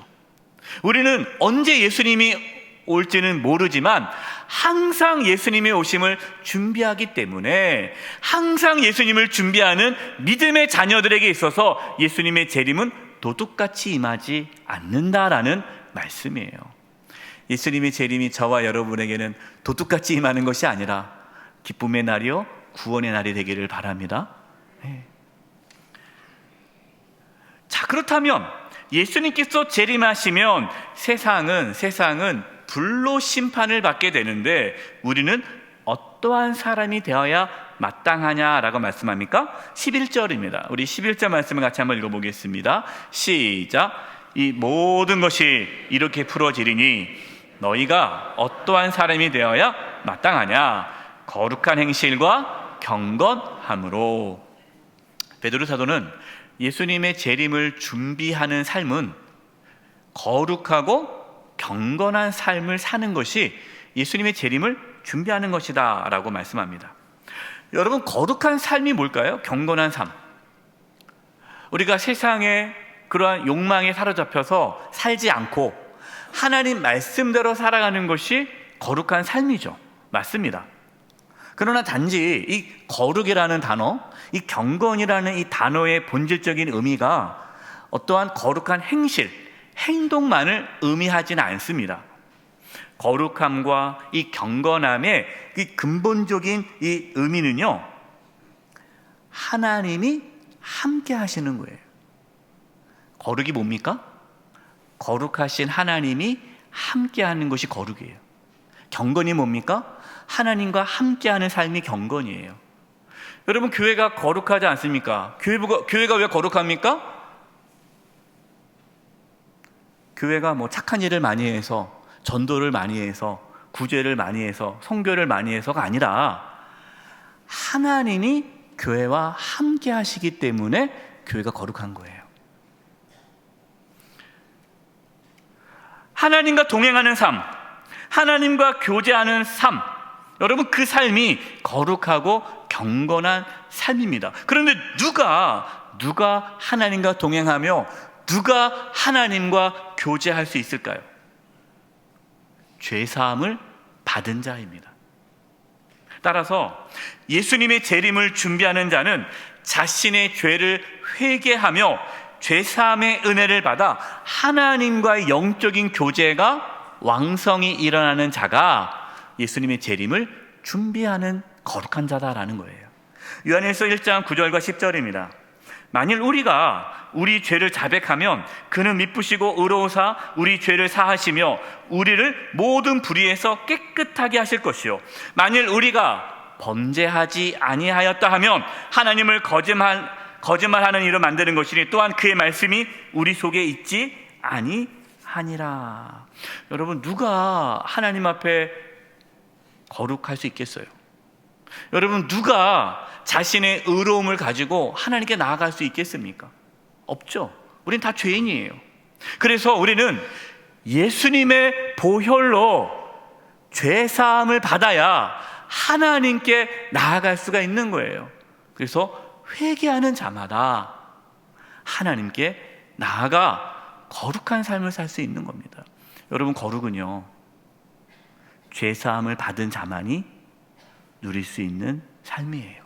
우리는 언제 예수님이 올지는 모르지만 항상 예수님의 오심을 준비하기 때문에 항상 예수님을 준비하는 믿음의 자녀들에게 있어서 예수님의 재림은 도둑같이 임하지 않는다라는 말씀이에요. 예수님의 재림이 저와 여러분에게는 도둑같이 임하는 것이 아니라 기쁨의 날이요 구원의 날이 되기를 바랍니다. 자, 그렇다면 예수님께서 재림하시면 세상은 불로 심판을 받게 되는데 우리는 어떠한 사람이 되어야 마땅하냐라고 말씀합니까? 11절입니다. 우리 11절 말씀을 같이 한번 읽어보겠습니다. 시작. 이 모든 것이 이렇게 풀어지리니 너희가 어떠한 사람이 되어야 마땅하냐? 거룩한 행실과 경건함으로. 베드로 사도는 예수님의 재림을 준비하는 삶은 거룩하고 경건한 삶을 사는 것이 예수님의 재림을 준비하는 것이다 라고 말씀합니다. 여러분, 거룩한 삶이 뭘까요? 경건한 삶. 우리가 세상에 그러한 욕망에 사로잡혀서 살지 않고 하나님 말씀대로 살아가는 것이 거룩한 삶이죠. 맞습니다. 그러나 단지 이 거룩이라는 단어, 이 경건이라는 이 단어의 본질적인 의미가 어떠한 거룩한 행실, 행동만을 의미하지는 않습니다. 거룩함과 이 경건함의 이 근본적인 이 의미는요, 하나님이 함께 하시는 거예요. 거룩이 뭡니까? 거룩하신 하나님이 함께 하는 것이 거룩이에요. 경건이 뭡니까? 하나님과 함께하는 삶이 경건이에요. 여러분, 교회가 거룩하지 않습니까? 교회가 왜 거룩합니까? 교회가 뭐 착한 일을 많이 해서, 전도를 많이 해서, 구제를 많이 해서, 선교를 많이 해서가 아니라 하나님이 교회와 함께 하시기 때문에 교회가 거룩한 거예요. 하나님과 동행하는 삶, 하나님과 교제하는 삶, 여러분, 그 삶이 거룩하고 경건한 삶입니다. 그런데 누가 하나님과 동행하며 누가 하나님과 교제할 수 있을까요? 죄사함을 받은 자입니다. 따라서 예수님의 재림을 준비하는 자는 자신의 죄를 회개하며 죄사함의 은혜를 받아 하나님과의 영적인 교제가 왕성히 일어나는 자가 예수님의 재림을 준비하는 거룩한 자다라는 거예요. 요한일서 1장 9절과 10절입니다. 만일 우리가 우리 죄를 자백하면 그는 미쁘시고 의로우사 우리 죄를 사하시며 우리를 모든 불의에서 깨끗하게 하실 것이요, 만일 우리가 범죄하지 아니하였다 하면 하나님을 거짓말하는 이로 만드는 것이니 또한 그의 말씀이 우리 속에 있지 아니하니라. 여러분, 누가 하나님 앞에 거룩할 수 있겠어요? 여러분, 누가 자신의 의로움을 가지고 하나님께 나아갈 수 있겠습니까? 없죠. 우린 다 죄인이에요. 그래서 우리는 예수님의 보혈로 죄사함을 받아야 하나님께 나아갈 수가 있는 거예요. 그래서 회개하는 자마다 하나님께 나아가 거룩한 삶을 살 수 있는 겁니다. 여러분, 거룩은요, 죄사함을 받은 자만이 누릴 수 있는 삶이에요.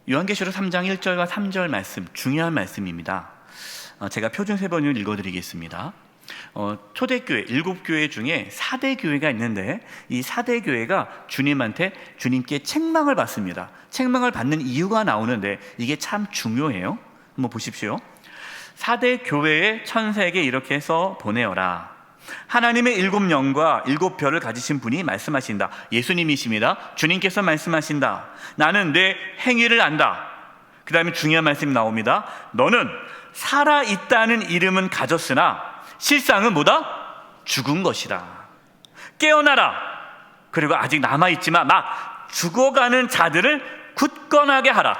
요한계시록 3장 1절과 3절 말씀, 중요한 말씀입니다. 제가 표준 세번을 읽어드리겠습니다. 초대교회 7교회 중에 4대 교회가 있는데 이 4대 교회가 주님께 책망을 받습니다. 책망을 받는 이유가 나오는데 이게 참 중요해요. 한번 보십시오. 4대 교회의 천사에게 이렇게 해서 보내어라. 하나님의 7영과 7별을 가지신 분이 말씀하신다. 예수님이십니다. 주님께서 말씀하신다. 나는 내 행위를 안다. 그 다음에 중요한 말씀이 나옵니다. 너는 살아있다는 이름은 가졌으나 실상은 뭐다? 죽은 것이다. 깨어나라. 그리고 아직 남아있지만 막 죽어가는 자들을 굳건하게 하라.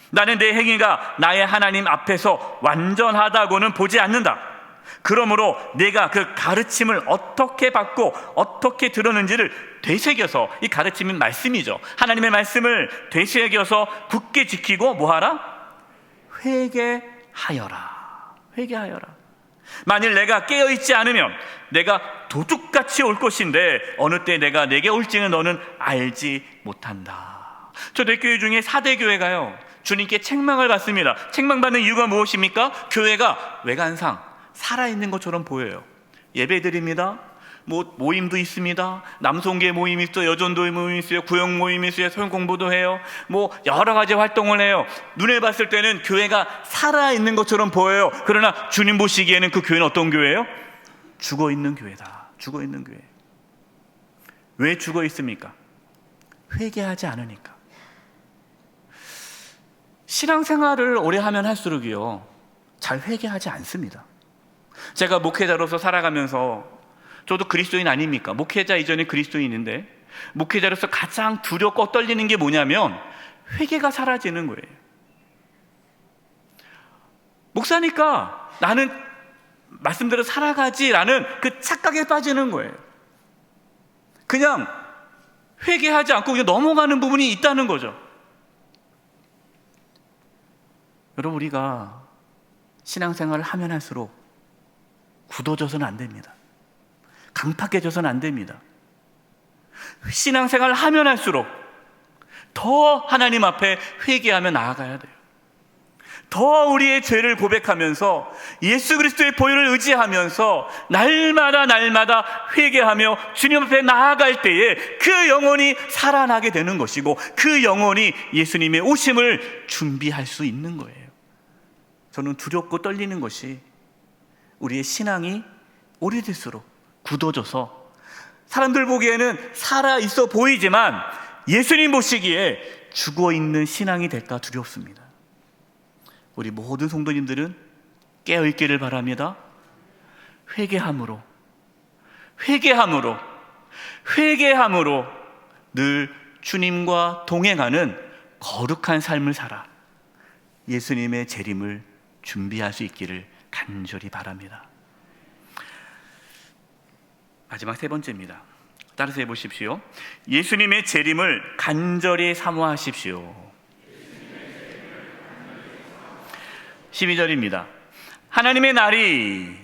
나는 내 행위가 나의 하나님 앞에서 완전하다고는 보지 않는다. 그러므로 내가 그 가르침을 어떻게 받고 어떻게 들었는지를 되새겨서, 이 가르침은 말씀이죠. 하나님의 말씀을 되새겨서 굳게 지키고 뭐하라? 회개하여라. 회개하여라. 만일 내가 깨어있지 않으면 내가 도둑같이 올 것인데 어느 때 내가 내게 올지는 너는 알지 못한다. 초대교회 중에 4대 교회가요, 주님께 책망을 받습니다. 책망받는 이유가 무엇입니까? 교회가 외관상 살아있는 것처럼 보여요. 예배드립니다. 모임도 있습니다. 남성계 모임이 있어요. 여전도 모임이 있어요. 구역 모임이 있어요. 소형 공부도 해요. 여러 가지 활동을 해요. 눈에 봤을 때는 교회가 살아있는 것처럼 보여요. 그러나 주님 보시기에는 그 교회는 어떤 교회예요? 죽어있는 교회다. 죽어있는 교회. 왜 죽어 있습니까? 회개하지 않으니까. 신앙생활을 오래 하면 할수록요, 잘 회개하지 않습니다. 제가 목회자로서 살아가면서, 저도 그리스도인 아닙니까? 목회자 이전에 그리스도인인데, 목회자로서 가장 두렵고 떨리는 게 뭐냐면 회개가 사라지는 거예요. 목사니까 나는 말씀대로 살아가지라는 그 착각에 빠지는 거예요. 그냥 회개하지 않고 그냥 넘어가는 부분이 있다는 거죠. 여러분, 우리가 신앙생활을 하면 할수록 굳어져서는 안 됩니다. 강팍해져서는 안 됩니다. 신앙생활을 하면 할수록 더 하나님 앞에 회개하며 나아가야 돼요. 더 우리의 죄를 고백하면서 예수 그리스도의 보혈을 의지하면서 날마다 회개하며 주님 앞에 나아갈 때에 그 영혼이 살아나게 되는 것이고, 그 영혼이 예수님의 오심을 준비할 수 있는 거예요. 저는 두렵고 떨리는 것이 우리의 신앙이 오래될수록 굳어져서 사람들 보기에는 살아있어 보이지만 예수님 보시기에 죽어있는 신앙이 될까 두렵습니다. 우리 모든 성도님들은 깨어있기를 바랍니다. 회개함으로 늘 주님과 동행하는 거룩한 삶을 살아 예수님의 재림을 준비할 수 있기를 간절히 바랍니다. 마지막 세 번째입니다. 따라서 해보십시오. 예수님의 재림을 간절히 사모하십시오. 12절입니다. 하나님의 날이,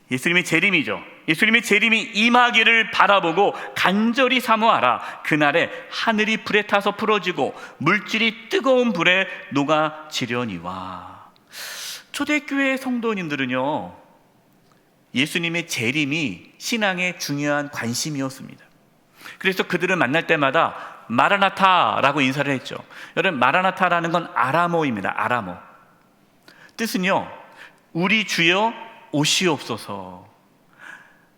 예수님의 재림이죠. 예수님의 재림이 임하기를 바라보고 간절히 사모하라. 그날에 하늘이 불에 타서 풀어지고 물질이 뜨거운 불에 녹아지려니와. 초대교회 성도님들은요, 예수님의 재림이 신앙의 중요한 관심이었습니다. 그래서 그들을 만날 때마다 마라나타라고 인사를 했죠. 여러분, 마라나타라는 건 아람어입니다. 아람어. 뜻은요, 우리 주여 오시옵소서.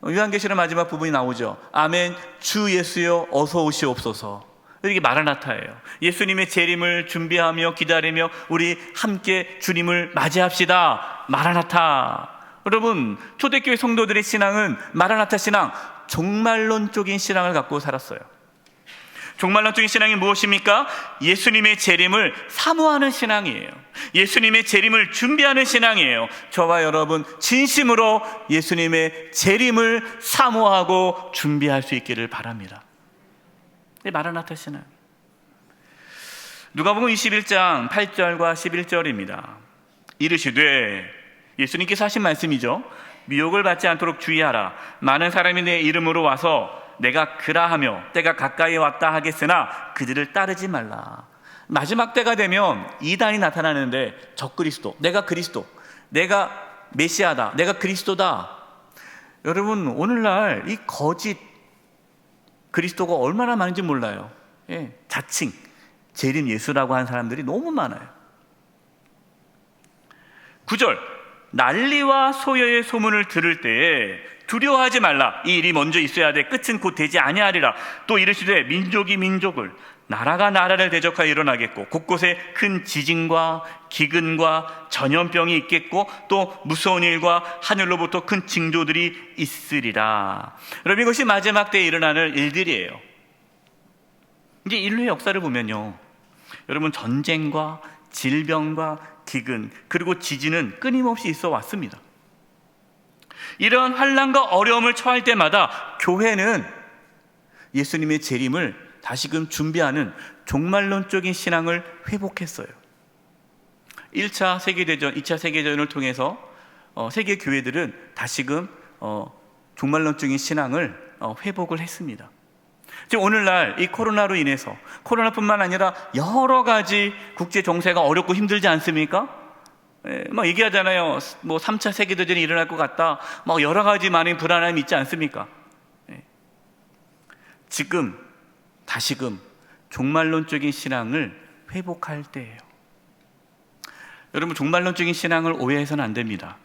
요한계시록 마지막 부분이 나오죠. 아멘, 주 예수여 어서 오시옵소서. 이게 마라나타예요. 예수님의 재림을 준비하며 기다리며 우리 함께 주님을 맞이합시다. 마라나타. 여러분, 초대교회 성도들의 신앙은 마라나타 신앙, 종말론적인 신앙을 갖고 살았어요. 종말론적인 신앙이 무엇입니까? 예수님의 재림을 사모하는 신앙이에요. 예수님의 재림을 준비하는 신앙이에요. 저와 여러분, 진심으로 예수님의 재림을 사모하고 준비할 수 있기를 바랍니다. 마라나타 신앙. 누가복음 21장 8절과 11절입니다. 이르시되, 예수님께서 하신 말씀이죠. 미혹을 받지 않도록 주의하라. 많은 사람이 내 이름으로 와서 내가 그라하며 때가 가까이 왔다 하겠으나 그들을 따르지 말라. 마지막 때가 되면 이단이 나타나는데 적그리스도, 내가 그리스도, 내가 메시아다, 내가 그리스도다. 여러분, 오늘날 이 거짓 그리스도가 얼마나 많은지 몰라요. 자칭 재림 예수라고 하는 사람들이 너무 많아요. 9절, 난리와 소여의 소문을 들을 때에 두려워하지 말라. 이 일이 먼저 있어야 돼. 끝은 곧 되지 아니하리라. 또 이르시되, 민족이 민족을, 나라가 나라를 대적하여 일어나겠고 곳곳에 큰 지진과 기근과 전염병이 있겠고 또 무서운 일과 하늘로부터 큰 징조들이 있으리라. 여러분, 이것이 마지막 때에 일어나는 일들이에요. 이제 인류의 역사를 보면요, 여러분, 전쟁과 질병과 기근 그리고 지진은 끊임없이 있어 왔습니다. 이런 환난과 어려움을 처할 때마다 교회는 예수님의 재림을 다시금 준비하는 종말론적인 신앙을 회복했어요. 1차 세계대전, 2차 세계대전을 통해서 세계 교회들은 다시금 종말론적인 신앙을 회복을 했습니다. 지금 오늘날 이 코로나로 인해서, 코로나뿐만 아니라 여러 가지 국제 정세가 어렵고 힘들지 않습니까? 막 얘기하잖아요. 뭐 3차 세계대전이 일어날 것 같다. 막 여러 가지 많은 불안함이 있지 않습니까? 지금 다시금 종말론적인 신앙을 회복할 때예요. 여러분, 종말론적인 신앙을 오해해서는 안 됩니다.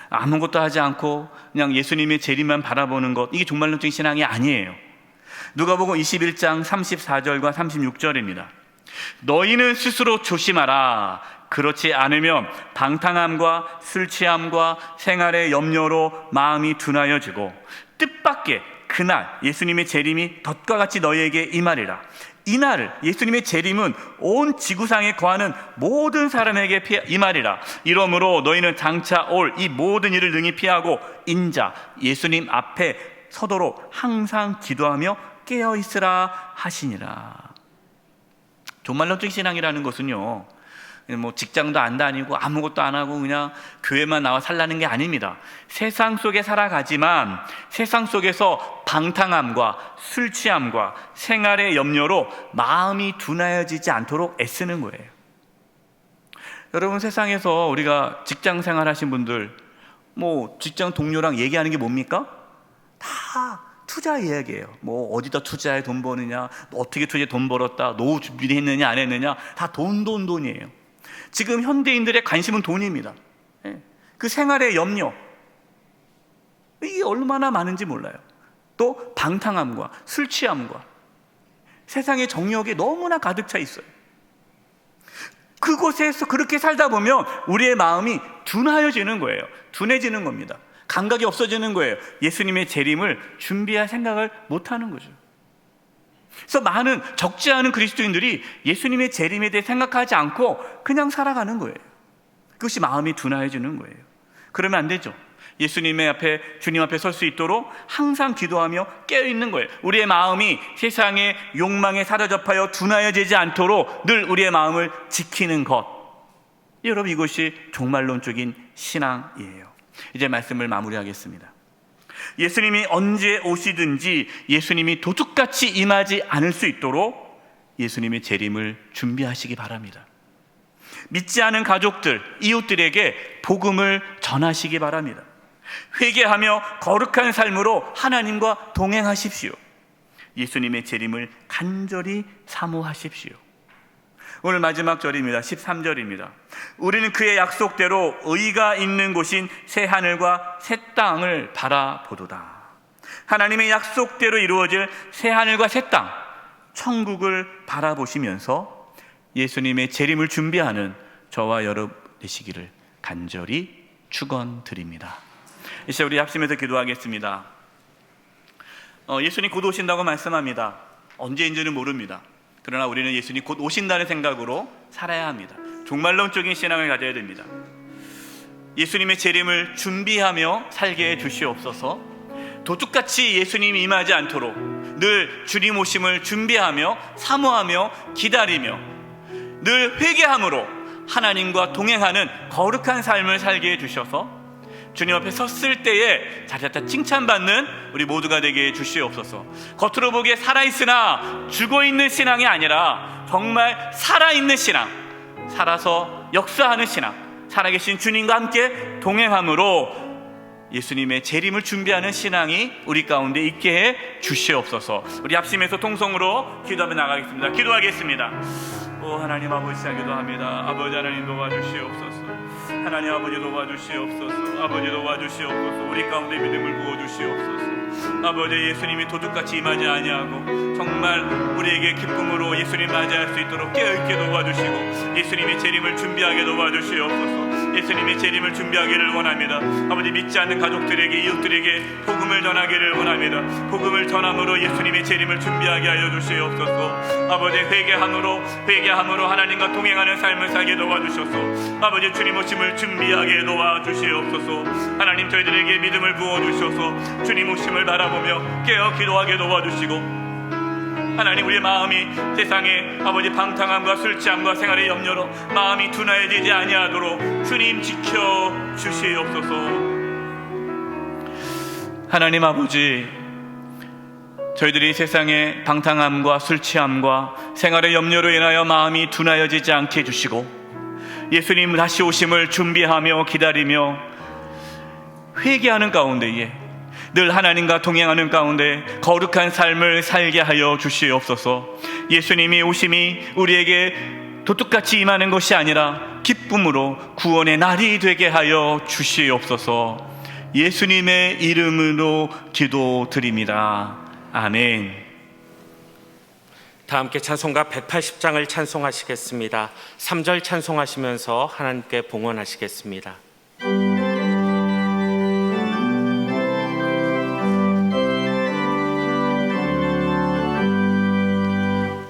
아무것도 하지 않고 그냥 예수님의 재림만 바라보는 것, 이게 종말론적인 신앙이 아니에요. 누가복음 21장 34절과 36절입니다. 너희는 스스로 조심하라. 그렇지 않으면 방탕함과 술 취함과 생활의 염려로 마음이 둔하여지고 뜻밖의 그날 예수님의 재림이 덫과 같이 너희에게 임하리라. 이날 예수님의 재림은 온 지구상에 거하는 모든 사람에게 임하리라. 이러므로 너희는 장차 올 이 모든 일을 능히 피하고 인자 예수님 앞에 서도록 항상 기도하며 깨어있으라 하시니라. 종말론적 신앙이라는 것은요, 뭐 직장도 안 다니고 아무것도 안 하고 그냥 교회만 나와 살라는 게 아닙니다. 세상 속에 살아가지만 세상 속에서 방탕함과 술 취함과 생활의 염려로 마음이 둔하여지지 않도록 애쓰는 거예요. 여러분, 세상에서 우리가 직장 생활 하신 분들, 뭐 직장 동료랑 얘기하는 게 뭡니까? 다 투자 이야기예요. 뭐 어디다 투자해 돈 버느냐, 어떻게 투자해 돈 벌었다, 노후 준비했느냐 안 했느냐, 다 돈이에요. 지금 현대인들의 관심은 돈입니다. 그 생활의 염려, 이게 얼마나 많은지 몰라요. 또 방탕함과 술 취함과 세상의 정욕이 너무나 가득 차 있어요. 그곳에서 그렇게 살다 보면 우리의 마음이 둔하여지는 거예요. 둔해지는 겁니다. 감각이 없어지는 거예요. 예수님의 재림을 준비할 생각을 못하는 거죠. 그래서 많은 적지 않은 그리스도인들이 예수님의 재림에 대해 생각하지 않고 그냥 살아가는 거예요. 그것이 마음이 둔하여지는 거예요. 그러면 안 되죠. 예수님의 앞에, 주님 앞에 설 수 있도록 항상 기도하며 깨어있는 거예요. 우리의 마음이 세상의 욕망에 사로잡하여 둔하여지지 않도록 늘 우리의 마음을 지키는 것, 여러분, 이것이 종말론적인 신앙이에요. 이제 말씀을 마무리하겠습니다. 예수님이 언제 오시든지 예수님이 도둑같이 임하지 않을 수 있도록 예수님의 재림을 준비하시기 바랍니다. 믿지 않은 가족들, 이웃들에게 복음을 전하시기 바랍니다. 회개하며 거룩한 삶으로 하나님과 동행하십시오. 예수님의 재림을 간절히 사모하십시오. 오늘 마지막 절입니다. 13절입니다. 우리는 그의 약속대로 의가 있는 곳인 새 하늘과 새 땅을 바라보도다. 하나님의 약속대로 이루어질 새 하늘과 새 땅, 천국을 바라보시면서 예수님의 재림을 준비하는 저와 여러분 되시기를 간절히 축원드립니다. 이제 우리 합심해서 기도하겠습니다. 예수님 곧 오신다고 말씀합니다. 언제인지는 모릅니다. 그러나 우리는 예수님 곧 오신다는 생각으로 살아야 합니다. 종말론적인 신앙을 가져야 됩니다. 예수님의 재림을 준비하며 살게 해 주시옵소서. 도둑같이 예수님이 임하지 않도록 늘 주님 오심을 준비하며 사모하며 기다리며 늘 회개함으로 하나님과 동행하는 거룩한 삶을 살게 해 주셔서 주님 앞에 섰을 때에 자자자 칭찬받는 우리 모두가 되게 해 주시옵소서. 겉으로 보기에 살아있으나 죽어있는 신앙이 아니라 정말 살아있는 신앙, 살아서 역사하는 신앙, 살아계신 주님과 함께 동행함으로 예수님의 재림을 준비하는 신앙이 우리 가운데 있게 해 주시옵소서. 우리 합심해서 통성으로 기도하며 나가겠습니다. 기도하겠습니다. 오 하나님 아버지, 기도합니다. 아버지 하나님 도와주시옵소서. 하나님 아버지 도와주시옵소서. 아버지 도와주시옵소서. 우리 가운데 믿음을 부어주시옵소서. 아버지, 예수님이 도둑같이 임하지 아니하고 정말 우리에게 기쁨으로 예수님 맞이할 수 있도록 깨어있게 도와주시고 예수님의 재림을 준비하게 도와주시옵소서. 예수님의 재림을 준비하기를 원합니다. 아버지, 믿지 않는 가족들에게, 이웃들에게 복음을 전하기를 원합니다. 복음을 전함으로 예수님의 재림을 준비하게 하여 주시옵소서. 아버지, 회개함으로 하나님과 동행하는 삶을 살게 도와주셔서 아버지, 주님 오심을 준비하게 도와주시옵소서. 하나님, 저희들에게 믿음을 부어주셔서 주님 오심을 바라보며 깨어 기도하게 도와주시고 하나님, 우리의 마음이 세상의 아버지 방탕함과 술 취함과 생활의 염려로 마음이 둔하여지지 아니하도록 주님 지켜주시옵소서. 하나님 아버지, 저희들이 세상의 방탕함과 술 취함과 생활의 염려로 인하여 마음이 둔하여지지 않게 해주시고 예수님 다시 오심을 준비하며 기다리며 회개하는 가운데에 늘 하나님과 동행하는 가운데 거룩한 삶을 살게 하여 주시옵소서. 예수님이 오심이 우리에게 도둑같이 임하는 것이 아니라 기쁨으로 구원의 날이 되게 하여 주시옵소서. 예수님의 이름으로 기도드립니다. 아멘. 다 함께 찬송가 180장을 찬송하시겠습니다. 3절 찬송하시면서 하나님께 봉헌하시겠습니다.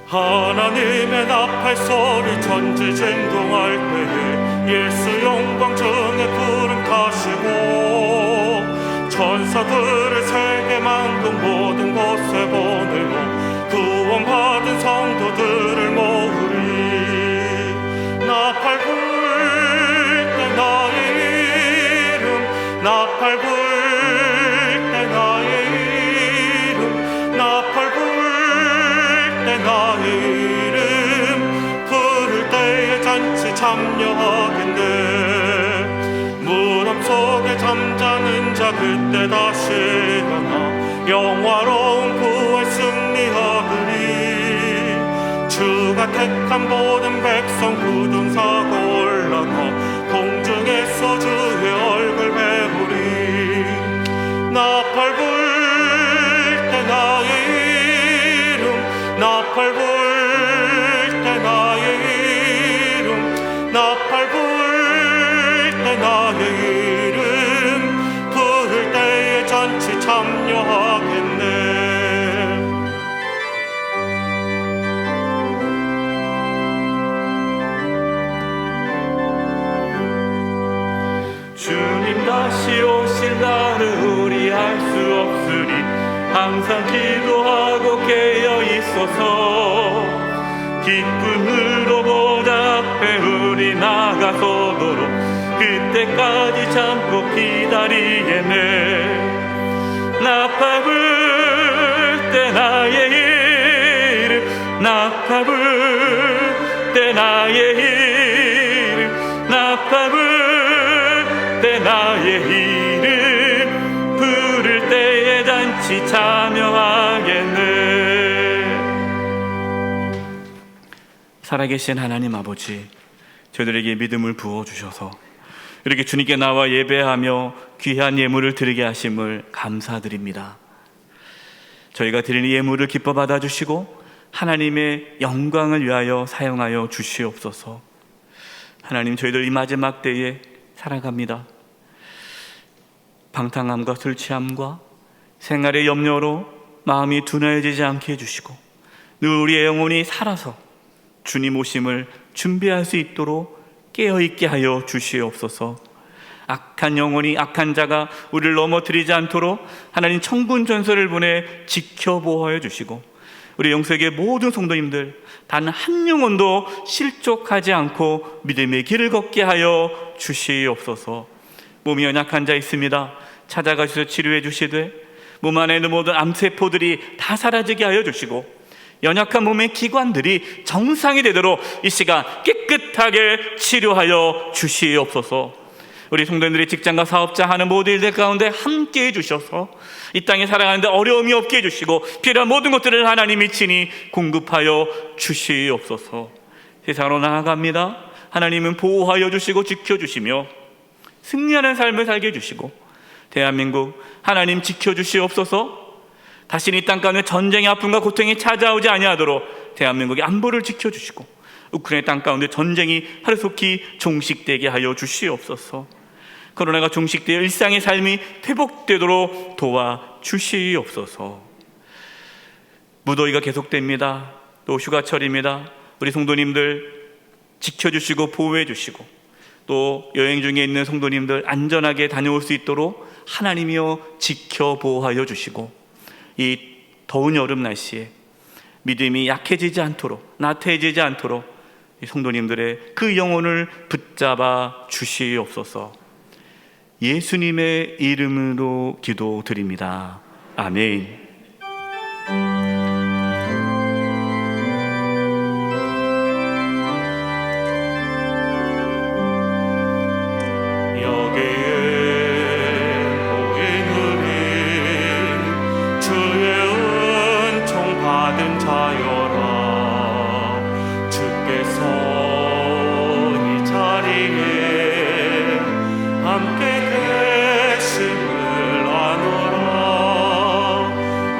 하나님의 나팔 소리 천지 진동할 때에 예수 영광 중에 구름 타시고 천사들을 세계 만국 모든 곳에 보내어 구원받은 성도들을 모으리. 나팔 불 때 나의 이름, 나팔 불 때 나의 이름, 나팔 불 때 나의 이름, 부를 때에 잔치 참여하겠네. 무덤 속에 잠자는 자 그때 다시 일어나 영화로운 구원 승리하으리. 주가 택한 모든 백성 구름 사고 올라가 공중에서 주의 얼굴 배우리. 나팔 불 때 나의 이름, 나팔 불 때 나의 이름, 나팔 불 때 나의 이름, 부를 때에 잔치 참여하겠네. 주님 다시 오실 날은 우리 알 수 없으니 항상 기도하고 깨어 있어서 기쁨으로 보좌 앞에 우리 나가서도록 그때까지 참고 기다리겠네. 나팔 불 때 나의 이름, 나팔 불 때 나의 이름, 나팔 불 때 나의 이름, 부를 때에 잔치 참여하겠네. 살아계신 하나님 아버지, 저희들에게 믿음을 부어주셔서 이렇게 주님께 나와 예배하며 귀한 예물을 드리게 하심을 감사드립니다. 저희가 드리는 예물을 기뻐 받아주시고 하나님의 영광을 위하여 사용하여 주시옵소서. 하나님, 저희들 이 마지막 때에 살아갑니다. 방탕함과 술 취함과 생활의 염려로 마음이 둔해지지 않게 해주시고 늘 우리의 영혼이 살아서 주님 오심을 준비할 수 있도록 깨어있게 하여 주시옵소서. 악한 영혼이, 악한 자가 우리를 넘어뜨리지 않도록 하나님 천군 전설을 보내 지켜보호하여 주시고 우리 영세계 모든 성도님들 단 한 영혼도 실족하지 않고 믿음의 길을 걷게 하여 주시옵소서. 몸이 연약한 자 있습니다. 찾아가셔서 치료해 주시되 몸 안에 있는 모든 암세포들이 다 사라지게 하여 주시고 연약한 몸의 기관들이 정상이 되도록 이 시간 깨끗하게 치료하여 주시옵소서. 우리 성도님들이 직장과 사업자 하는 모든 일들 가운데 함께 해주셔서 이 땅에 살아가는데 어려움이 없게 해주시고 필요한 모든 것들을 하나님이 친히 공급하여 주시옵소서. 세상으로 나아갑니다. 하나님은 보호하여 주시고 지켜주시며 승리하는 삶을 살게 해주시고 대한민국 하나님 지켜주시옵소서. 다시는 이 땅 가운데 전쟁의 아픔과 고통이 찾아오지 아니하도록 대한민국의 안보를 지켜주시고 우크라이나 땅 가운데 전쟁이 하루속히 종식되게 하여 주시옵소서. 코로나가 종식되어 일상의 삶이 회복되도록 도와주시옵소서. 무더위가 계속됩니다. 또 휴가철입니다. 우리 성도님들 지켜주시고 보호해 주시고 또 여행 중에 있는 성도님들 안전하게 다녀올 수 있도록 하나님이여 지켜보호하여 주시고 이 더운 여름 날씨에 믿음이 약해지지 않도록 나태해지지 않도록 이 성도님들의 그 영혼을 붙잡아 주시옵소서. 예수님의 이름으로 기도드립니다. 아멘.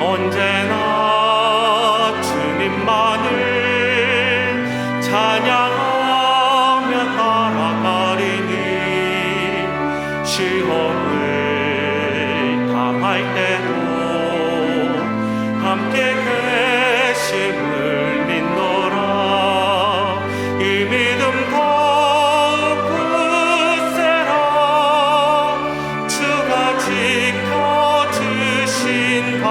언제나 사랑하며 따라가리니 시험을 당할 때도 함께 계심을 믿노라. 이 믿음 더욱 굳세라. 주가 지켜주신다.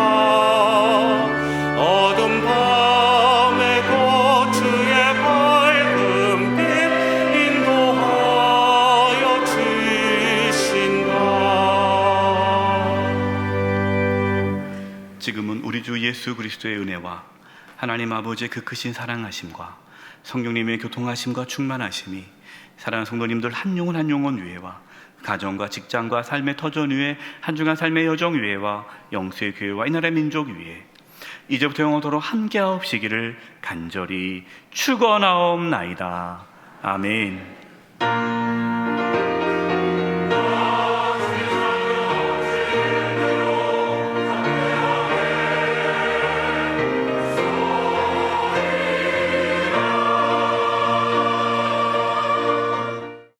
어둠 밤에도 주의 밝은 빛 인도하여 주신다. 지금은 우리 주 예수 그리스도의 은혜와 하나님 아버지의 그 크신 사랑하심과 성령님의 교통하심과 충만하심이 사랑하는 성도님들 한 영혼 한 영혼 위에와 가정과 직장과 삶의 터전 위에 한 주간 삶의 여정 위에와 영수의 교회와 이 나라의 민족 위에 이제부터 영원토록 함께하옵시기를 간절히 축원하옵나이다. 아멘.